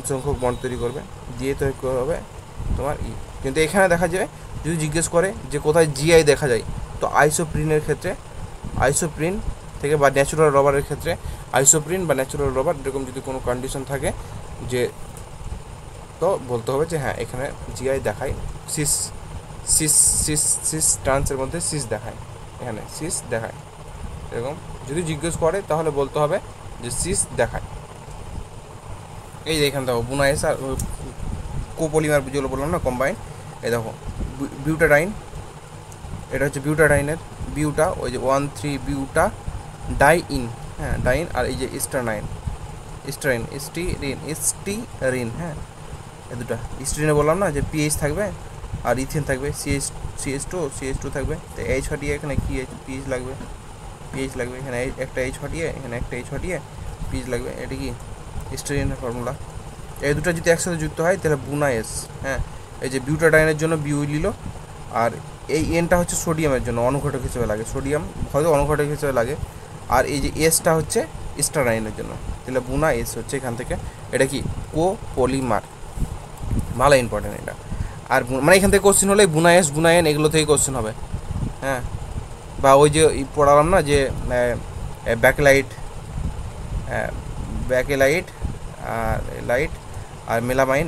সংখ্যক বন্ড তৈরি করবে, দিয়ে তৈরি হবে তোমার কিন্তু এখানে দেখা যায় যদি জিজ্ঞেস করে যে কোথায় জিআই দেখা যায়, তো আইসোপ্রিনের ক্ষেত্রে, আইসোপ্রিন থেকে বা ন্যাচুরাল রাবারের ক্ষেত্রে, আইসোপ্রিন বা ন্যাচুরাল রাবার এরকম যদি কোনো কন্ডিশন থাকে যে, তো বলতে হবে যে হ্যাঁ এখানে জিআই দেখায়, সিস ট্রান্সের মধ্যে সিস দেখায়, এখানে সিস দেখায়, এরকম যদি জিজ্ঞেস করে তাহলে বলতে হবে যে সিস দেখায়। এই যে এখানে দেখো বুনাইস আর কোপলিমার যেগুলো বললাম না কম্বাইন, এই দেখো বিউটাডাইন, এটা হচ্ছে বিউটাডাইনের বিউটা, ওই যে 1,3 বিউটা ডাইইন, হ্যাঁ ডাইন, আর এই যে স্টিরিন, হ্যাঁ এই দুটা স্টিরিনে বললাম না যে পিএইচ থাকবে, আর ইথেন থাকবে CH2 থাকবে, তো এইচ হটিয়ে এখানে কি পিএইচ লাগবে, এখানে একটা এইচ হটিয়ে, এখানে একটা এইচ হটিয়ে পিএইচ লাগবে, এটা কি স্টিরিনের ফর্মুলা। এই দুটো যদি একসাথে যুক্ত হয় তাহলে বুনাইস। হ্যাঁ, এই যে বিউটাডাইনের জন্য বিউ নিল, আর এই এনটা হচ্ছে সোডিয়ামের জন্য অনুঘটক হিসেবে লাগে, সোডিয়াম হয়তো অনুঘটক হিসেবে লাগে, আর এই যে এসটা হচ্ছে স্টারাইনের জন্য, তাহলে বুনা এস হচ্ছে এখান থেকে। এটা কি কোপলিমার, ভালো ইম্পর্টেন্ট এটা। আর মানে এখান থেকে কোশ্চেন হলে বুনা এস বুনা এন এগুলো থেকে কোশ্চেন হবে। হ্যাঁ, বা ওই যে পড়ালাম না যে ব্যাকলাইট আর মেলামাইন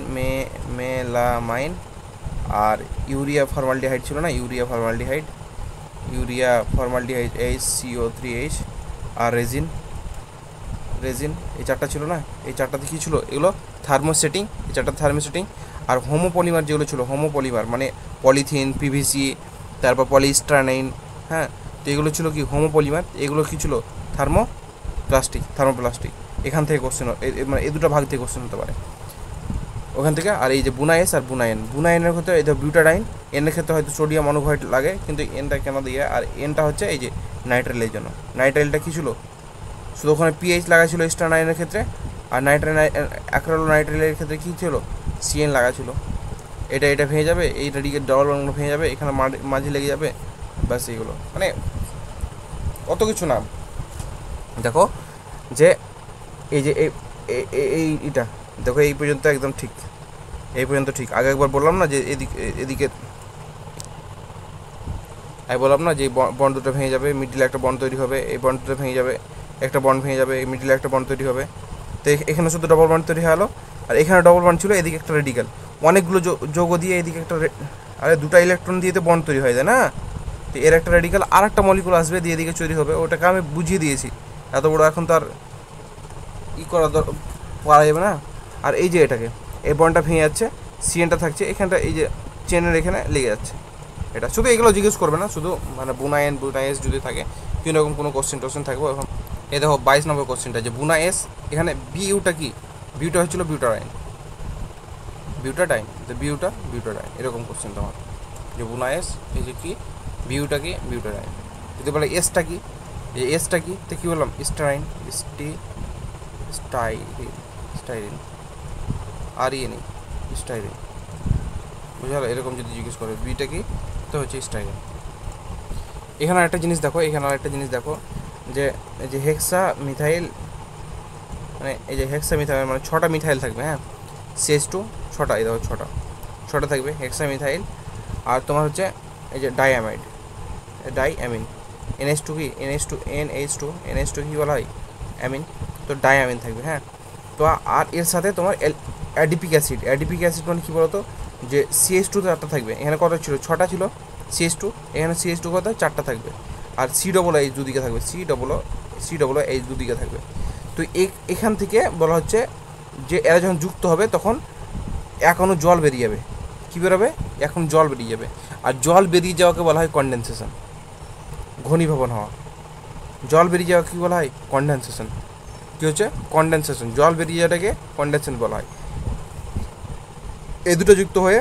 আর ইউরিয়া ফর্মালডিহাইড ছিল না, ইউরিয়া ফর্মালডিহাইড HCO3H, আর রেজিন রেজিন, এই চারটা ছিল না, এই চারটাতে কী ছিল, এগুলো থার্মোসেটিং, এই চারটা থার্মোসেটিং। আর হোমোপলিমার যেগুলো ছিল, হোমোপলিমার মানে পলিথিন, পিভিসি, তারপর পলিস্টারাইন, হ্যাঁ, তো এগুলো ছিল কি হোমোপলিমার, এগুলো কী ছিল থার্মোপ্লাস্টিক। এখান থেকে কোশ্চেন, মানে এই দুটো ভাগ থেকে কোশ্চেন হতে পারে ওখান থেকে। আর এই যে বুনাএস আর বুনাএন, বুনাএনের ক্ষেত্রে এই যে বিউটাডাইন, এনের ক্ষেত্রে হয়তো সোডিয়াম অনোক্সাইড লাগে, কিন্তু এনটা কেন দিয়ে, আর এনটা হচ্ছে এই যে নাইট্রাইলের জন্য। নাইট্রাইলটা কী ছিল, শুধু ওখানে পিএইচ লাগা ছিল স্টারনাইনের ক্ষেত্রে, আর অ্যাক্রিলোনাইট্রাইলের ক্ষেত্রে কী ছিল, সিএন লাগা ছিল। এটা ভেঙে যাবে, এই রেডিকেট ডবল বন্ড ভেঙে যাবে, এখানে মাঝে লেগে যাবে, ব্যাস এইগুলো, মানে অত কিছু না। দেখো যে এই যে এইটা দেখো, এই পর্যন্ত একদম ঠিক, এই পর্যন্ত ঠিক। আগে একবার বললাম না যে এদিকে আমি বললাম না যে বন্ড দুটো ভেঙে যাবে, মিডিলে একটা বন্ড তৈরি হবে, এই বন্ড দুটো ভেঙে যাবে, একটা বন্ড ভেঙে যাবে, এই মিডিলে একটা বন্ড তৈরি হবে। তো এখানে শুধু ডবল বন্ড তৈরি হলো, আর এখানে ডবল বন্ড ছিল, এদিকে একটা রেডিক্যাল, অনেকগুলো যৌগ দিয়ে এদিকে একটা, আরে দুটো ইলেকট্রন দিয়ে তো বন্ড তৈরি হয়ে যায় না, তো এর একটা রেডিক্যাল আর একটা মলিকুল আসবে দিয়ে এদিকে তৈরি হবে, ওটাকে আমি বুঝিয়ে দিয়েছি, এত বড় এখন তার করা পারা যাবে না। আর এই যে এটাকে, এই বন্ডটা ভেঙে যাচ্ছে, সিএনটা থাকছে এখানটা, এই যে চেনের এখানে লেগে যাচ্ছে, এটা শুধু এগুলো জিজ্ঞেস করবে না, শুধু মানে বুনাএস যদি থাকে বিভিন্ন রকম কোনো কোশ্চেন থাকবে। এখন এই দেখো 22 নম্বর কোশ্চেনটা, যে বুনাএস, এখানে বিউটা কি, বিউটা হচ্ছিল বিউটারাইন, তো বিউটারাইন এরকম কোশ্চেন তোমার, যে বুনাএস, এই যে কি বিউটা কি, বিউটারাইন। যদি বলে এসটা কি, এই এসটা কি, তো কী বললাম, স্টারাইন, স্টাইরিন, আরইএনই, স্টাইরিন, বুঝলো, এরকম যদি জিজ্ঞেস করে বিটা কি, তো হচ্ছে স্টাইরিন। এখানে আরেকটা জিনিস দেখো, যে এই যে হেক্সা মিথাইল, মানে এই যে হেক্সা মিথাইল মানে 6টা মিথাইল থাকবে, হ্যাঁ, CH2 6টা, এই দেখো 6টা থাকবে হেক্সা মিথাইল। আর তোমার হচ্ছে এই যে ডাইঅ্যামিন, NH2 কি, NH2 কি বলা হয়, অ্যামিন, তো ডাইঅ্যামিন থাকবে, হ্যাঁ। তো আর এর সাথে তোমার অ্যাডিপিক অ্যাসিড মানে কী বলতো, যে CH2 4টা থাকবে, এখানে কত ছিল, 6টা ছিল CH2, এখানে CH2 কত 4টা থাকবে, আর COOH দুদিকে থাকবে, COOH দুদিকে থাকবে। তো এখান থেকে বলা হচ্ছে যে এরা যখন যুক্ত হবে তখন এখনও জল বেরিয়ে যাবে, কী বেরোবে, এখন জল বেরিয়ে যাবে, আর জল বেরিয়ে যাওয়াকে বলা হয় কনডেনসেশন, ঘনীভবন হওয়া। জল বেরিয়ে যাওয়া কী বলা হয়, কনডেনসেশন। কী হচ্ছে, কনডেনসেশন, জল বেরিয়ে যাওয়াটাকে কনডেনসেশন বলা হয়। এই দুটো যুক্ত হয়ে,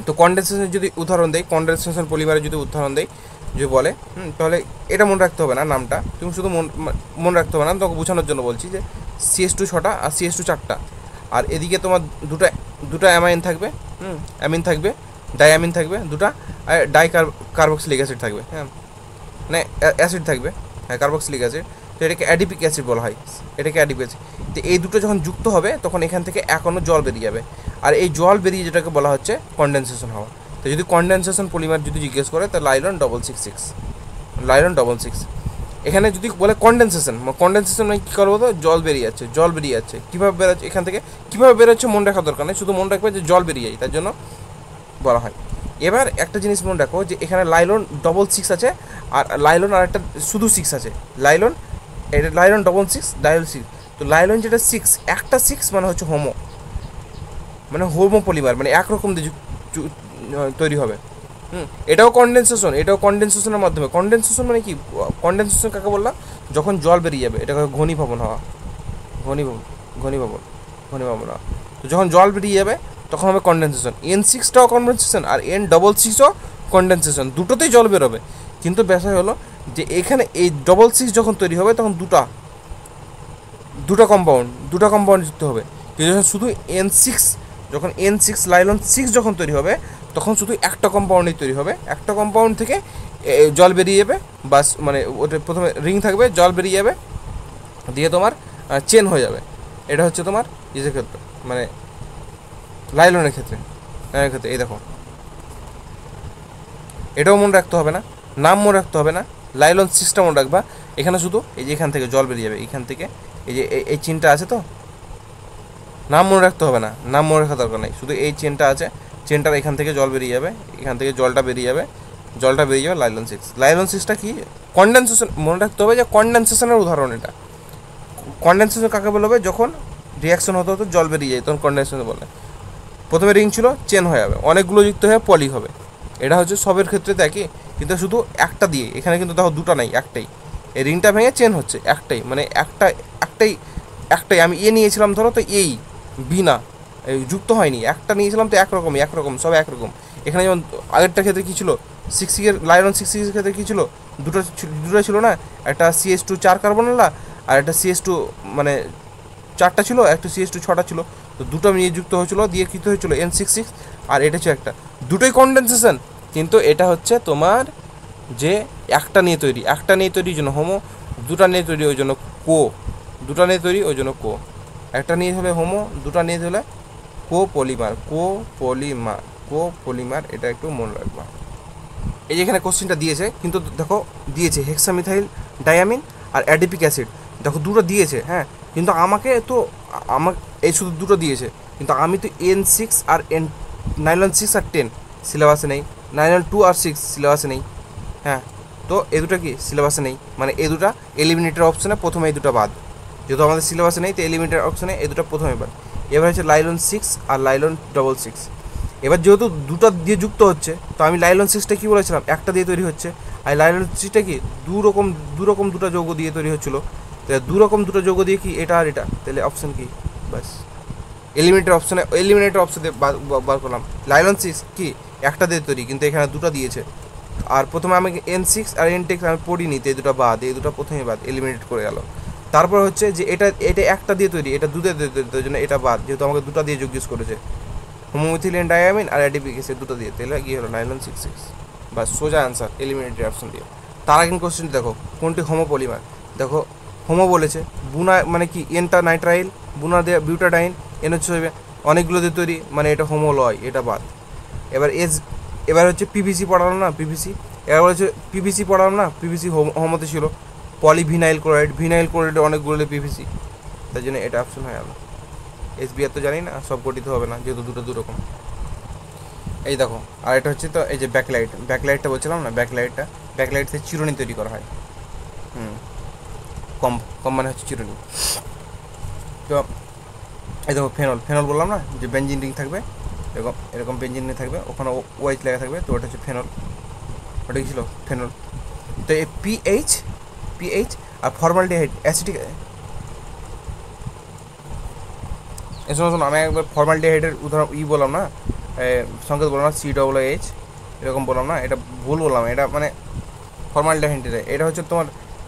তো কনডেনসেশনের যদি উদাহরণ দেয়, কনডেনসেশন পলিমারের যদি উদাহরণ দেয়, যদি বলে, তাহলে এটা মনে রাখতে হবে না, নামটা তুমি শুধু মনে রাখতে হবে না, তোমাকে বোঝানোর জন্য বলছি যে CH2 6টা আর CH2 4টা, আর এদিকে তোমার দুটো অ্যামাইন থাকবে, অ্যামিন থাকবে, ডাইঅ্যামিন থাকবে দুটা, আর কার্বক্সিলিক অ্যাসিড থাকবে, হ্যাঁ, মানে অ্যাসিড থাকবে, হ্যাঁ, কার্বক্সিলিক অ্যাসিড। তো এটাকে অ্যাডিপিক অ্যাসিড বলা হয়, অ্যাডিপিক অ্যাসিড। তো এই দুটো যখন যুক্ত হবে তখন এখান থেকে এখনও জল বেরিয়ে যাবে, আর এই জল বেরিয়ে যেটাকে বলা হচ্ছে কনডেনসেশন হওয়া। তো যদি কনডেনসেশন পলিমার যদি জিজ্ঞেস করে, তো লাইলন 666, এখানে যদি বলে কনডেনসেশন মানে কী করবো, তো জল বেরিয়ে যাচ্ছে, কীভাবে বেরোচ্ছে, এখান থেকে কীভাবে বেরোচ্ছে মনে রাখার দরকার নেই, শুধু মনে রাখবে যে জল বেরিয়ে যায়, তার জন্য বলা হয়। এবার একটা জিনিস মনে রাখো, যে এখানে লাইলন 6 আছে, আর লাইলন আর একটা শুধু 6 আছে, লাইলন 6, ডাইল 6। তো লাইলন যেটা 6, একটা 6 মানে হচ্ছে মানে হোমোপলিমার, মানে একরকম দিয়ে তৈরি হবে। এটাও কনডেনসেশনের মাধ্যমে। কনডেনসেশন মানে কি, কনডেনসেশন কাকে বললাম, যখন জল বেরিয়ে যাবে, এটাকে ঘনীভবন হওয়া, ঘনীভবন হওয়া। তো যখন জল বেরিয়ে যাবে তখন হবে কনডেনসেশন। N6টাও কনডেনসেশন আর N6ও কনডেনসেশন, দুটোতেই জল বেরোবে। কিন্তু বিষয় হলো যে এখানে এই 6 যখন তৈরি হবে তখন দুটো কম্পাউন্ড যুক্ত হবে। কিন্তু যখন শুধু N6 লাইলন 6 যখন তৈরি হবে তখন শুধু একটা কম্পাউন্ডই তৈরি হবে, একটা কম্পাউন্ড থেকে জল বেরিয়ে যাবে, বাস, মানে ওটা প্রথমে রিং থাকবে, জল বেরিয়ে যাবে, দিয়ে তোমার চেন হয়ে যাবে। এটা হচ্ছে তোমার ইসের ক্ষেত্রে, মানে লাইলনের ক্ষেত্রে। এই দেখো, এটাও মনে রাখতে হবে না, নাম মনে রাখতে হবে না, লাইলন 6টা মনে রাখবা। এখানে শুধু এই যে এখান থেকে জল বেরিয়ে যাবে, এখান থেকে এই যে এই চেনটা আছে, তো নাম মনে রাখতে হবে না, নাম মনে রাখার দরকার নেই, শুধু এই চেনটা আছে, চেনটার এখান থেকে জল বেরিয়ে যাবে, এখান থেকে জলটা বেরিয়ে যাবে লাইলন 6। লাইলন 6টা কি, কনডেনসেশন মনে রাখতে হবে, যে কনডেনসেশনের উদাহরণ এটা। কনডেনসেশন কাকে বলা হবে? যখন রিয়াকশন হতে হতে জল বেরিয়ে যায় তখন কনডেনসেশন বলে। প্রথমে রিং ছিল, চেন হয়ে যাবে, অনেকগুলো যুক্ত হয়ে পলি হবে। এটা হচ্ছে সবের ক্ষেত্রে একই, কিন্তু শুধু একটা দিয়ে। এখানে কিন্তু দেখো দুটো নাই, একটাই। এই রিংটা ভেঙে চেন হচ্ছে একটাই, মানে একটাই আমি নিয়েছিলাম ধরো, তো এই বি না, এই যুক্ত হয়নি, একটা নিয়েছিলাম তো একরকম সব একরকম। এখানে যেমন আগেরটার ক্ষেত্রে কী ছিল, লাইলন 6 ক্ষেত্রে কী ছিল, দুটো ছিল না, একটা CH2 4 কার্বনালা আর একটা CH2 মানে 4টা ছিল, একটা CH2 6টা ছিল। তো দুটো নিয়ে যুক্ত হয়েছিল, দিয়ে কী হয়েছিল N66, আর এটা হচ্ছে একটা, দুটোই কনডেনসেশন। কিন্তু এটা হচ্ছে তোমার যে একটা নিয়ে তৈরি জন্য হোমো, দুটা নিয়ে তৈরি ওই জন্য কো, দুটা নিয়ে তৈরি ওই জন্য কো, একটা নিয়ে হলে হোমো, দুটা নিয়ে হলে কোপলিমার। এটা একটু মনে রাখবা। এই যে এখানে কোশ্চেনটা দিয়েছে, কিন্তু দেখো দিয়েছে হেক্সামিথাইল ডায়ামিন আর অ্যাডিপিক অ্যাসিড, দেখো দুটো দিয়েছে, হ্যাঁ, কিন্তু আমাকে তো এই শুধু দুটো দিয়েছে, কিন্তু আমি তো N6 আর নাইলন 6 আর 10 সিলেবাসে নেই, নাইলন 2 আর 6 সিলেবাসে নেই, হ্যাঁ। তো এই দুটো কি সিলেবাসে নেই, মানে এই দুটো এলিমিনেটের অপশানে প্রথমে এই দুটো বাদ, যেহেতু আমাদের সিলেবাসে নেই তো এলিমিনেটের অপশানে এই দুটো প্রথমে বাদ। এবার হচ্ছে লাইলন 6 আর লাইলন 6. এবার যেহেতু দুটো দিয়ে যুক্ত হচ্ছে, তো আমি লাইলন 6টা কী বলেছিলাম, একটা দিয়ে তৈরি হচ্ছে, আর লাইলন 6টা কি দুরকম দুটো যৌগ দিয়ে তৈরি হচ্ছিলো। তাহলে দুটো যৌগ দিয়ে কি এটা আর এটা, তাহলে অপশান কি, বাস এলিমিনেটের অপশানে বার করলাম। লাইলন 6 কি একটা দিয়ে তৈরি, কিন্তু এখানে দুটো দিয়েছে। আর প্রথমে আমি N6 আর N10 আমি পড়িনি, তো এই দুটো বাদ, এই দুটো প্রথমে বাদ, এলিমিনেট করে গেল। তারপর হচ্ছে যে এটা একটা দিয়ে তৈরি, এটা দুধে দিয়ে তৈরি, তাই জন্য এটা বাদ, যেহেতু আমাকে দুটো দিয়ে যোগ করেছে, হোমোমিথিলিন ডায়ামিন আর অ্যাডিপিক অ্যাসিড দুটো দিয়ে, তাহলে কি হলো নাইলন 6 বাস, সোজা আনসার এলিমিনেটেড অপশন দিয়ে। তার আগে কোশ্চেনটি দেখো, কোনটি হোমোপলিমার, দেখো হোমো বলেছে, বুনা মানে কি এনটা নাইট্রাইল, বুনা দিয়ে বিউটাডাইন, এন হচ্ছে অনেকগুলো দিয়ে তৈরি, মানে এটা হোমো লয়, এটা বাদ। এবার হচ্ছে পিভিসি পড়ালাম না, এবার হচ্ছে পিভিসি পড়ালাম না, পিভিসি হোমোতে ছিল, ভিনাইল ক্লোরাইড অনেকগুলো পিভিসি, তাই জন্য এটা অপশন হয়ে গেল। SBR তো জানি না, সব গঠিত হবে না, যেহেতু দুটো রকম। এই দেখো, আর এটা হচ্ছে তো এই যে ব্যাকলাইটটা বলছিলাম না, ব্যাকলাইট থেকে চিরুনি তৈরি করা হয়। কম মানে হচ্ছে চিরুনি। তো এই দেখো ফেনল বললাম না, যে বেঞ্জিন রিং থাকবে, এরকম বেঞ্জিন রিং থাকবে, ওখানে OH লেখা থাকবে, তো ওটা হচ্ছে ফেনল, ওটা কি ছিল ফেনল। তো এই পিএইচ আর ফর্মালডিহাইড অ্যাসিটিক, শোনো আমি একবার ফর্মালডিহাইডের উদাহরণ বললাম না, সংকেত বললাম না, COOH এরকম বললাম না, এটা ভুল বললাম, এটা মানে ফর্মালডিহাইড, এটা হচ্ছে তোমার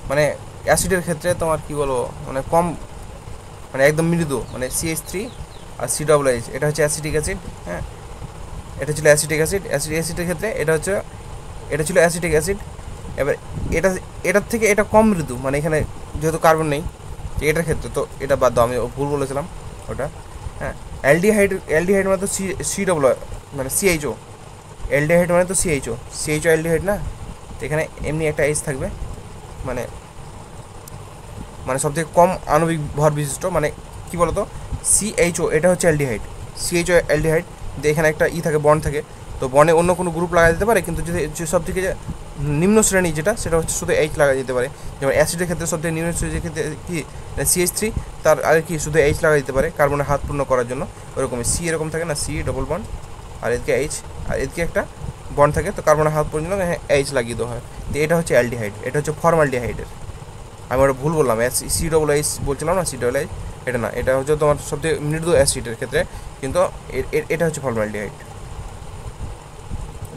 মানে অ্যাসিডের ক্ষেত্রে তোমার কি বলবো, মানে কম, মানে একদম মৃদু, মানে CH3 আর COOH, এটা হচ্ছে অ্যাসিটিক অ্যাসিড, হ্যাঁ, এটা ছিল অ্যাসিটিক অ্যাসিডের ক্ষেত্রে এটা ছিল অ্যাসিটিক অ্যাসিড। এবার এটার থেকে এটা কম মৃদু, মানে এখানে যেহেতু কার্বন নেই এটার ক্ষেত্রে, তো এটা বাদ দাও, আমি ভুল বলেছিলাম ওটা, হ্যাঁ। অ্যালডিহাইড মানে তো মানে CHO, অ্যালডিহাইড মানে তো CHO অ্যালডিহাইড না, তো এখানে এমনি একটা H থাকবে, মানে সবথেকে কম আণবিক ভর বিশিষ্ট, মানে কী বলতো CHO, এটা হচ্ছে অ্যালডিহাইড, CHO অ্যালডিহাইড, এখানে একটা থাকে, বন্ড থাকে, তো বন্ডে অন্য কোনো গ্রুপ লাগা যেতে পারে, কিন্তু যে সব থেকে নিম্ন শ্রেণী যেটা, সেটা হচ্ছে শুধু H লাগা যেতে পারে। যেমন অ্যাসিডের ক্ষেত্রে সব থেকে নিম্ন শ্রেণীর ক্ষেত্রে কি CH3, তার আগে কি শুধু H লাগা যেতে পারে কার্বনের হাত পূর্ণ করার জন্য, ওরকমই C এরকম থাকে না, C ডবল বন্ড, আর এদিকে H, আর এদিকে একটা বন্ড থাকে, তো কার্বনের হাত পূর্ণ H লাগিয়ে দেওয়া হয়, তো এটা হচ্ছে অ্যালডিহাইড, এটা হচ্ছে ফর্মালডিহাইডের। আমি ওটা ভুল বললাম, COOH বলছিলাম না, COOH এটা না, এটা হচ্ছে তোমার সবথেকে মৃদু অ্যাসিডের ক্ষেত্রে, কিন্তু এটা হচ্ছে ফর্মালডিহাইড।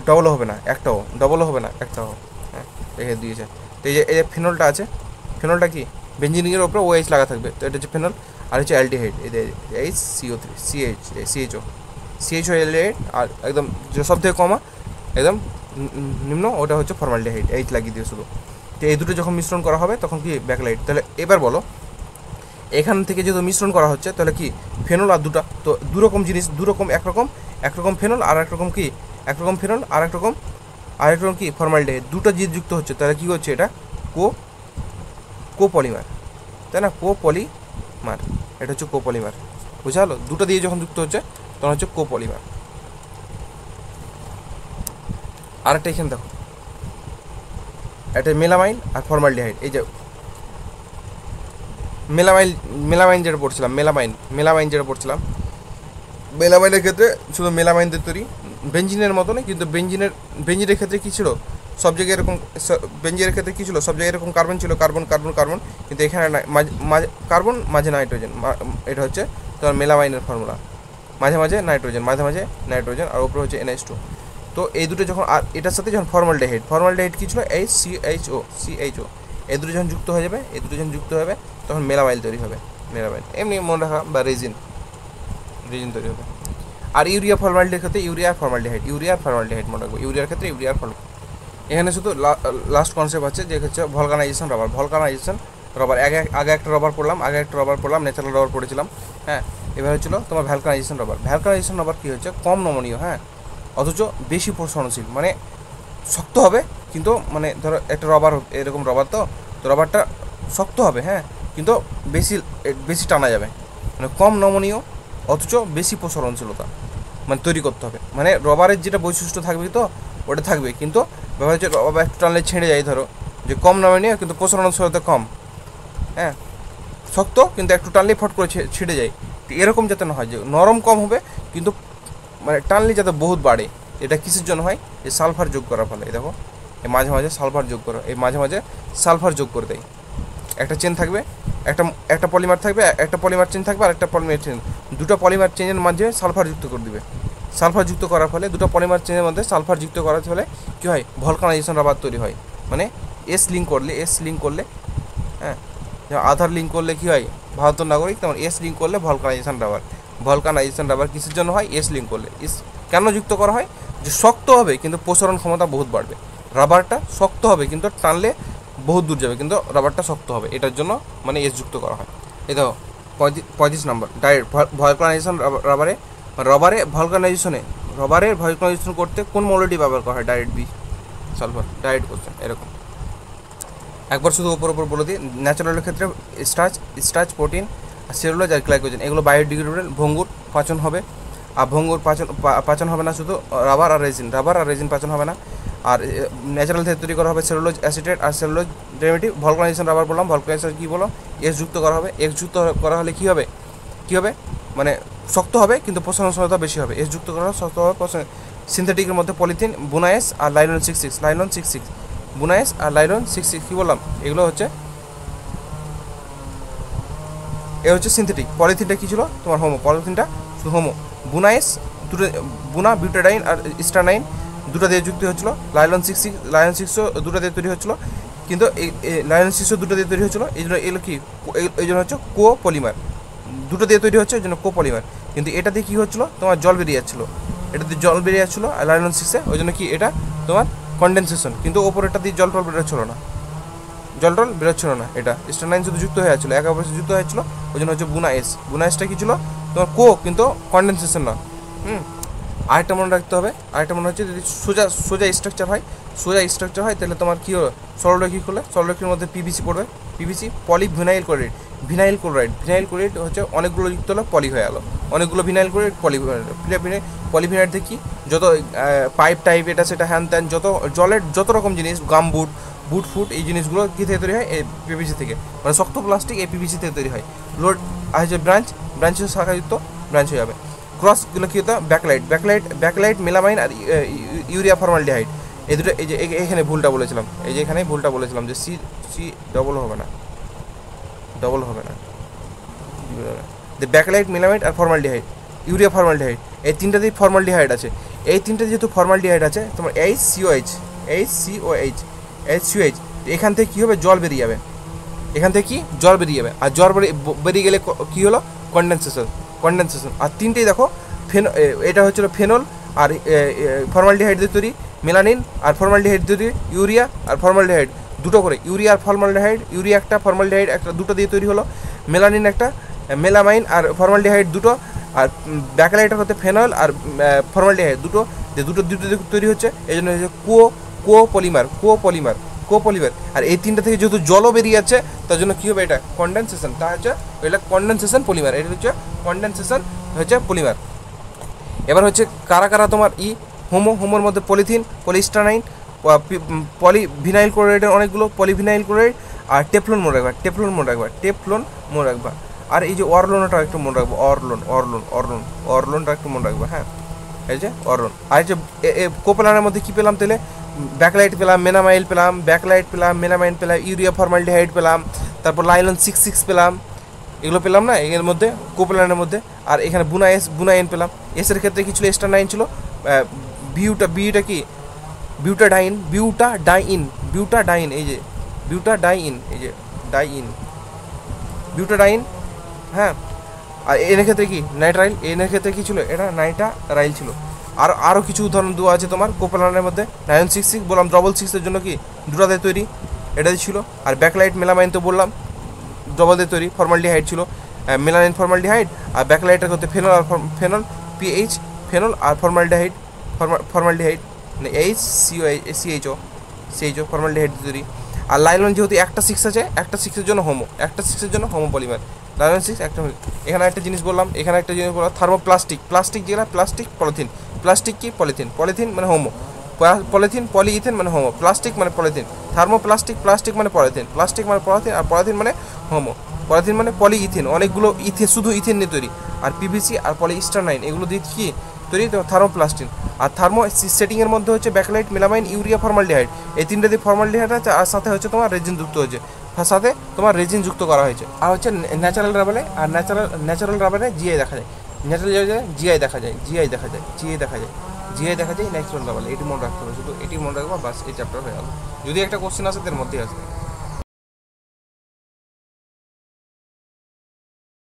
ডবলও হবে না একটাও, হ্যাঁ, রেখে দিয়েছে। তো এই যে ফেনলটা আছে, ফেনলটা কি বেঞ্জিনিংয়ের ওপরে OH লাগা থাকবে, তো এটা হচ্ছে ফেনল, আর হচ্ছে অ্যালডিহাইড, এই CHO অ্যালডিহাইড, আর একদম যে সব থেকে কমা একদম নিম্ন ওটা হচ্ছে ফর্মালডিহাইড, H লাগিয়ে দিয়ে শুধু। তো এই দুটো যখন মিশ্রণ করা হবে তখন কি ব্যাকলাইট। তাহলে এবার বলো, এখান থেকে যেহেতু মিশ্রণ করা হচ্ছে, তাহলে কি ফেনল আর দুটা, তো দুরকম জিনিস, একরকম ফেনল আর একরকম কি, একরকম ফেনল আর একরকম কি ফর্মালডিহাইড, দুটো যে যুক্ত হচ্ছে, তাহলে কী হচ্ছে, এটা কোপলিমার, তাই না, কোপলিমার, এটা হচ্ছে কোপলিমার, বুঝা হলো? দুটো দিয়ে যখন যুক্ত হচ্ছে তখন হচ্ছে কোপলিমার। আরেকটা এখানে দেখো, এটা মেলামাইন আর ফর্মালডিহাইড, এই যে মেলামাইন যেটা পড়ছিলাম, মেলামাইন যেটা পড়ছিলাম, মেলামাইনের ক্ষেত্রে শুধু মেলামাইনদের তৈরি, বেঞ্জিনের মতনই, কিন্তু বেঞ্জিনের ক্ষেত্রে কী ছিল, সব জায়গায় এরকম, বেঞ্জিনের ক্ষেত্রে কী ছিল, সব জায়গায় এরকম কার্বন ছিল, কার্বন, কিন্তু এখানে কার্বন মাঝে নাইট্রোজেন, এটা হচ্ছে তোমার মেলামাইনের ফর্মুলা, মাঝে মাঝে নাইট্রোজেন আর উপরে হচ্ছে NH2। তো এই দুটো যখন, আর এটার সাথে যখন ফর্মালডিহাইড কী ছিল, CHO, এই দুটো যখন যুক্ত হয়ে যাবে, তখন মেলামাইল তৈরি হবে, এমনি মনে রাখা, বা রেজিন তৈরি হবে। আর ইউরিয়া ফর্মালডিহাইডের ক্ষেত্রে ইউরিয়া আর ফর্মালডিহাইড মনে রাখবো, ইউরিয়ার ক্ষেত্রে ইউরিয়া আর ফর্মাল। এখানে শুধু লাস্ট কনসেপ্ট আছে যে হচ্ছে ভলকানাইজেশন রবার, আগে একটা রবার পড়লাম, ন্যাচারাল রবার পড়েছিলাম, হ্যাঁ। এবার হচ্ছিল তোমার ভ্যালকানাইজেশন রবার কী হচ্ছে, কম নমনীয়, হ্যাঁ, অথচ বেশি প্রসারণশীল, মানে শক্ত হবে, কিন্তু মানে ধরো একটা রবার, এরকম রবার, তো রবারটা শক্ত হবে, হ্যাঁ, কিন্তু বেশি টানা যাবে, মানে কম নমনীয় অথচ বেশি প্রসারণশীলতা মানে তৈরি করতে হবে, মানে রবারের যেটা বৈশিষ্ট্য থাকবে তো ওটা থাকবে, কিন্তু ব্যাপার হচ্ছে রবার একটু টানলে ছেড়ে যায়, ধরো যে কম নমনীয় কিন্তু প্রসারণশীলতা কম, হ্যাঁ, শক্ত কিন্তু একটু টানলেই ফট করে ছিঁড়ে যায়, এরকম যাতে না হয়, যে নরম কম হবে কিন্তু মানে টানলে যাতে বহুত বাড়ে। এটা কিসের জন্য হয়, এই সালফার যোগ করার ফলে, দেখো এই মাঝে মাঝে সালফার যোগ করে দেয়, একটা চেন থাকবে, একটা পলিমার থাকবে, একটা পলিমার চেন থাকবে, আর একটা পলিমার চেন, দুটো পলিমার চেনের মাঝে সালফার যুক্ত করে দিবে, সালফার যুক্ত করার ফলে, দুটো পলিমার চেনের মধ্যে সালফার যুক্ত করার ফলে কী হয়, ভলকানাইজেশন রাবার তৈরি হয়, মানে এস লিঙ্ক করলে, হ্যাঁ, আধার লিঙ্ক করলে কী হয়, ভারতের নাগরিক, তেমন এস লিঙ্ক করলে ভলকানাইজেশন রাবার কিসের জন্য হয়, এস লিঙ্ক করলে। কেন যুক্ত করা হয়, যে শক্ত হবে কিন্তু প্রসারণ ক্ষমতা বহুত বাড়বে, রাবারটা শক্ত হবে কিন্তু টানলে বহুত দূর যাবে, কিন্তু রাবারটা শক্ত হবে, এটার জন্য মানে এস যুক্ত করা হয়। এই দেখো 35 নম্বর, ডাইরেক্ট ভলকানাইজেশন রবারের ভলকানাইজেশন করতে কোন মৌলটি ব্যবহার করা হয়, direct B sulphur, direct question এরকম। একবার শুধু ওপর বলে দিই, ন্যাচারালের ক্ষেত্রে স্টার্চ, প্রোটিন, সেলুলোজ আর গ্লাইকোজেন, এগুলো বায়োডিগ্রেডেবল, ভঙ্গুর পাচন হবে, আর ভঙ্গুর পাচন হবে না, শুধু রাবার আর রেজিন পাচন হবে না। আর ন্যাচারাল থেকে তৈরি করা হবে সেলুলোজ অ্যাসিটেট আর সেলুলোজ ডেরিভেটিভ। ভলকানাইজেশন রাবার বললাম, ভলকানাইজেশন কী বলো, এস যুক্ত করা হবে, এক্স যুক্ত করা হলে কী হবে মানে শক্ত হবে কিন্তু প্রসারণশীলতা বেশি হবে, এস যুক্ত করা শক্ত হবে। সিনথেটিকের মধ্যে পলিথিন, বুনায়েস আর লাইলন 66, বুনায়েস আর লাইলন 66 কী বললাম, এগুলো হচ্ছে সিনথেটিক। পলিথিনটা কী ছিল তোমার, পলিথিনটা শুধু বুনায়েস দুটো, বিউটাডাইন আর স্টারনাইন দুটো দিয়ে যুক্ত হচ্ছিলো, লাইলন 6 দুটো দিয়ে তৈরি হচ্ছিলো, কিন্তু এই লাইলন 6 দুটো দিয়ে তৈরি হচ্ছিলো, এই জন্য এগুলো কি, এই জন্য হচ্ছে কোপলিমার, দুটো দিয়ে তৈরি হচ্ছে, এই জন্য কোপলিমার। কিন্তু এটা দিয়ে কী হচ্ছিলো, তোমার জল বেরিয়ে যাচ্ছিলো, আর লাইলন 6 ওই জন্য কি এটা তোমার কন্ডেনসেশন, কিন্তু ওপরেরটা দিয়ে জল বেরোচ্ছিলো না, এটা স্টারনাইন শুধু যুক্ত হয়ে যাচ্ছিলো, একে অপরের যুক্ত হয়েছিল, ওই জন্য হচ্ছে বুনায়েসটা কী ছিল তোমার কিন্তু কন্ডেনসেশন না। আরেকটা মনে রাখতে হবে, হচ্ছে যদি সোজা স্ট্রাকচার হয় তাহলে তোমার কী হলো, সরলরেখির মধ্যে পিভিসি পড়বে, পলিভিনাইল ক্লোরাইড হচ্ছে অনেকগুলো যুক্ত হলো, পলি হয়ে গেলো, অনেকগুলো ভিনাইল ক্লোরাইড পলিভিনাইড থেকে যত পাইপ টাইপ এটা সেটা হ্যান ত্যান যত রকম জিনিস, বুট ফুট এই জিনিসগুলো কী থেকে তৈরি হয়, এই পিভিসি থেকে, মানে শক্ত প্লাস্টিক এই পিভিসি থেকে তৈরি হয়। লোড আছে ব্রাঞ্চের শাখাযুক্ত ব্রাঞ্চ হয়ে যাবে। ক্রসগুলো কী হতো, ব্যাকলাইট মেলামাইন আর ইউরিয়া ফর্মালডিহাইড, এই দুটো, এই যে এখানে ভুলটা বলেছিলাম, যে সি ডবল হবে না, ব্যাকলাইট, মেলামাইন আর ফর্মালডিহাইড, ইউরিয়া ফর্মালডিহাইড, এই তিনটাতেই ফর্মালডিহাইড আছে। এই তিনটা যেহেতু ফর্মালডিহাইড আছে, তোমার HCOH, এখান থেকে কী হবে, জল বেরিয়ে যাবে, আর জল বেরিয়ে গেলে কী হলো, কন্ডেনসেশন। আর তিনটেই দেখো, এটা হচ্ছিল ফেনল আর ফর্মালডিহাইড দিয়ে তৈরি, মেলানিন আর ফর্মালডিহাইড দিয়ে তৈরি, ইউরিয়া আর ফর্মালডিহাইড দুটো করে, ইউরিয়া একটা, ফর্মালডিহাইড একটা, দুটো দিয়ে তৈরি হলো, মেলানিন একটা, মেলামাইন আর ফর্মালডিহাইড দুটো, আর ব্যাকলাইটার হতে ফেনল আর ফর্মালডিহাইড দুটো তৈরি হচ্ছে, এই জন্য হচ্ছে কোপলিমার। আর এই তিনটা থেকে যেহেতু জলও বেরিয়ে যাচ্ছে, তার জন্য কী হবে, এটা কন্ডেনসেশন, তা হচ্ছে এটা কন্ডেনসেশন পলিমার, এটা হচ্ছে কন্ডেনসেশন পলিমার। এবার হচ্ছে কারা তোমার হোমোর মধ্যে পলিথিন, পলিস্টারনাইন, পলিভিনাইল ক্লোরাইডের অনেকগুলো, পলিভিনাইল ক্লোরাইড আর টেফলন মনে রাখবা, টেফলন মনে রাখবা, টেফলন মনে রাখবা। আর এই যে অরলনটা একটু মনে রাখবো, অরলন অরলন অরলন অরলনটা একটু মনে রাখবা। হ্যাঁ, এই যে অরলন। আর এই যে কোপোলানের মধ্যে কী পেলাম তাহলে? ব্যাকলাইট পেলাম, মেনামাইল পেলাম, ব্যাকলাইট পেলাম, মেনামাইন পেলাম, ইউরিয়া ফর্মালডিহাইড পেলাম, তারপর লাইলন 6,6 পেলাম, এগুলো পেলাম না এর মধ্যে, কোপোলানের মধ্যে। আর এখানে বুনা এস, বুনা এন পেলাম। এসের ক্ষেত্রে কি ছিল? এক্সট্রা 9 ছিল। বিউটা কি? বিউটাডাইন, বিউটাডাইন, এই যে বিউটাডাইন, এই যে ডাইন, বিউটাডাইন। হ্যাঁ, আর এর ক্ষেত্রে কি? নাইট্রাইল। এর ক্ষেত্রে কি ছিল? এটা নাইট্রাইল ছিল। আর আরও কিছু উদাহরণ দেওয়া আছে তোমার কোপোলানের মধ্যে। 966 বললাম, ডবল 6-এর জন্য কি দুটাতে তৈরি, এটাই ছিল। আর ব্যাকলাইট মেলামাইন তো বললাম ডবল দিয়ে তৈরি, ফর্মালডিহাইড ছিল, মেলানিন ফর্মালডিহাইড। আর ব্যাকলাইটের করতে ফেনল, আর ফেনল পিএইচ, ফেনল আর ফর্মালডিহাইড, ফর্মালডিহাইড মানে সিএইচও ফর্মালডিহাইড তৈরি। আর লাইলন যেহেতু একটা 6 আছে, একটা 6-এর জন্য একটা 6-এর জন্য হোমো পলিমার, লাইলন 6 একটা। এখানে একটা জিনিস বললাম, এখানে একটা জিনিস বললাম, থার্মোপ্লাস্টিক। প্লাস্টিক যেটা, প্লাস্টিক পলিথিন, প্লাস্টিক কি? পলিথিন, পলিথিন মানে হোমো, পলিথিন পলিইথেন মানে হোমো, প্লাস্টিক মানে পলিথিন, থার্মোপ্লাস্টিক, প্লাস্টিক মানে পলিথিন, প্লাস্টিক মানে পলিথিন, আর পলিথিন মানে হোমো। পলিথিন মানে পলিইথেন, অনেকগুলো ইথেন, শুধু ইথেন নিয়ে তৈরি। আর পিভিসি আর পলিস্টারনাইন এগুলো দিয়ে কি তৈরি? থার্মোপ্লাস্টিন। আর থার্মো সেটিংয়ের মধ্যে হচ্ছে ব্যাকলাইট, মেলামাইন, ইউরিয়া, ফর্মালডিহাইড। এই তিনটে দিয়ে ফর্মালডিহাইড আছে, আর সাথে হচ্ছে তোমার রেজিন যুক্ত হয়েছে, সাথে তোমার রেজিন যুক্ত করা হয়েছে। আর হচ্ছে ন্যাচারাল রাবারে, আর ন্যাচারাল রাবারে জিআই দেখা যায়, ন্যাচারাল জিআই দেখা যায়, জিআই দেখা যায়, জিআই দেখা যায়, জিআই দেখা যায় ন্যাচারাল রাবারে। এটি মনে রাখতে হবে, শুধু এটি মনে রাখবা, বাস এই চ্যাপ্টার হয়ে গেল। যদি একটা কোশ্চেন আসে তার মধ্যেই আসবে।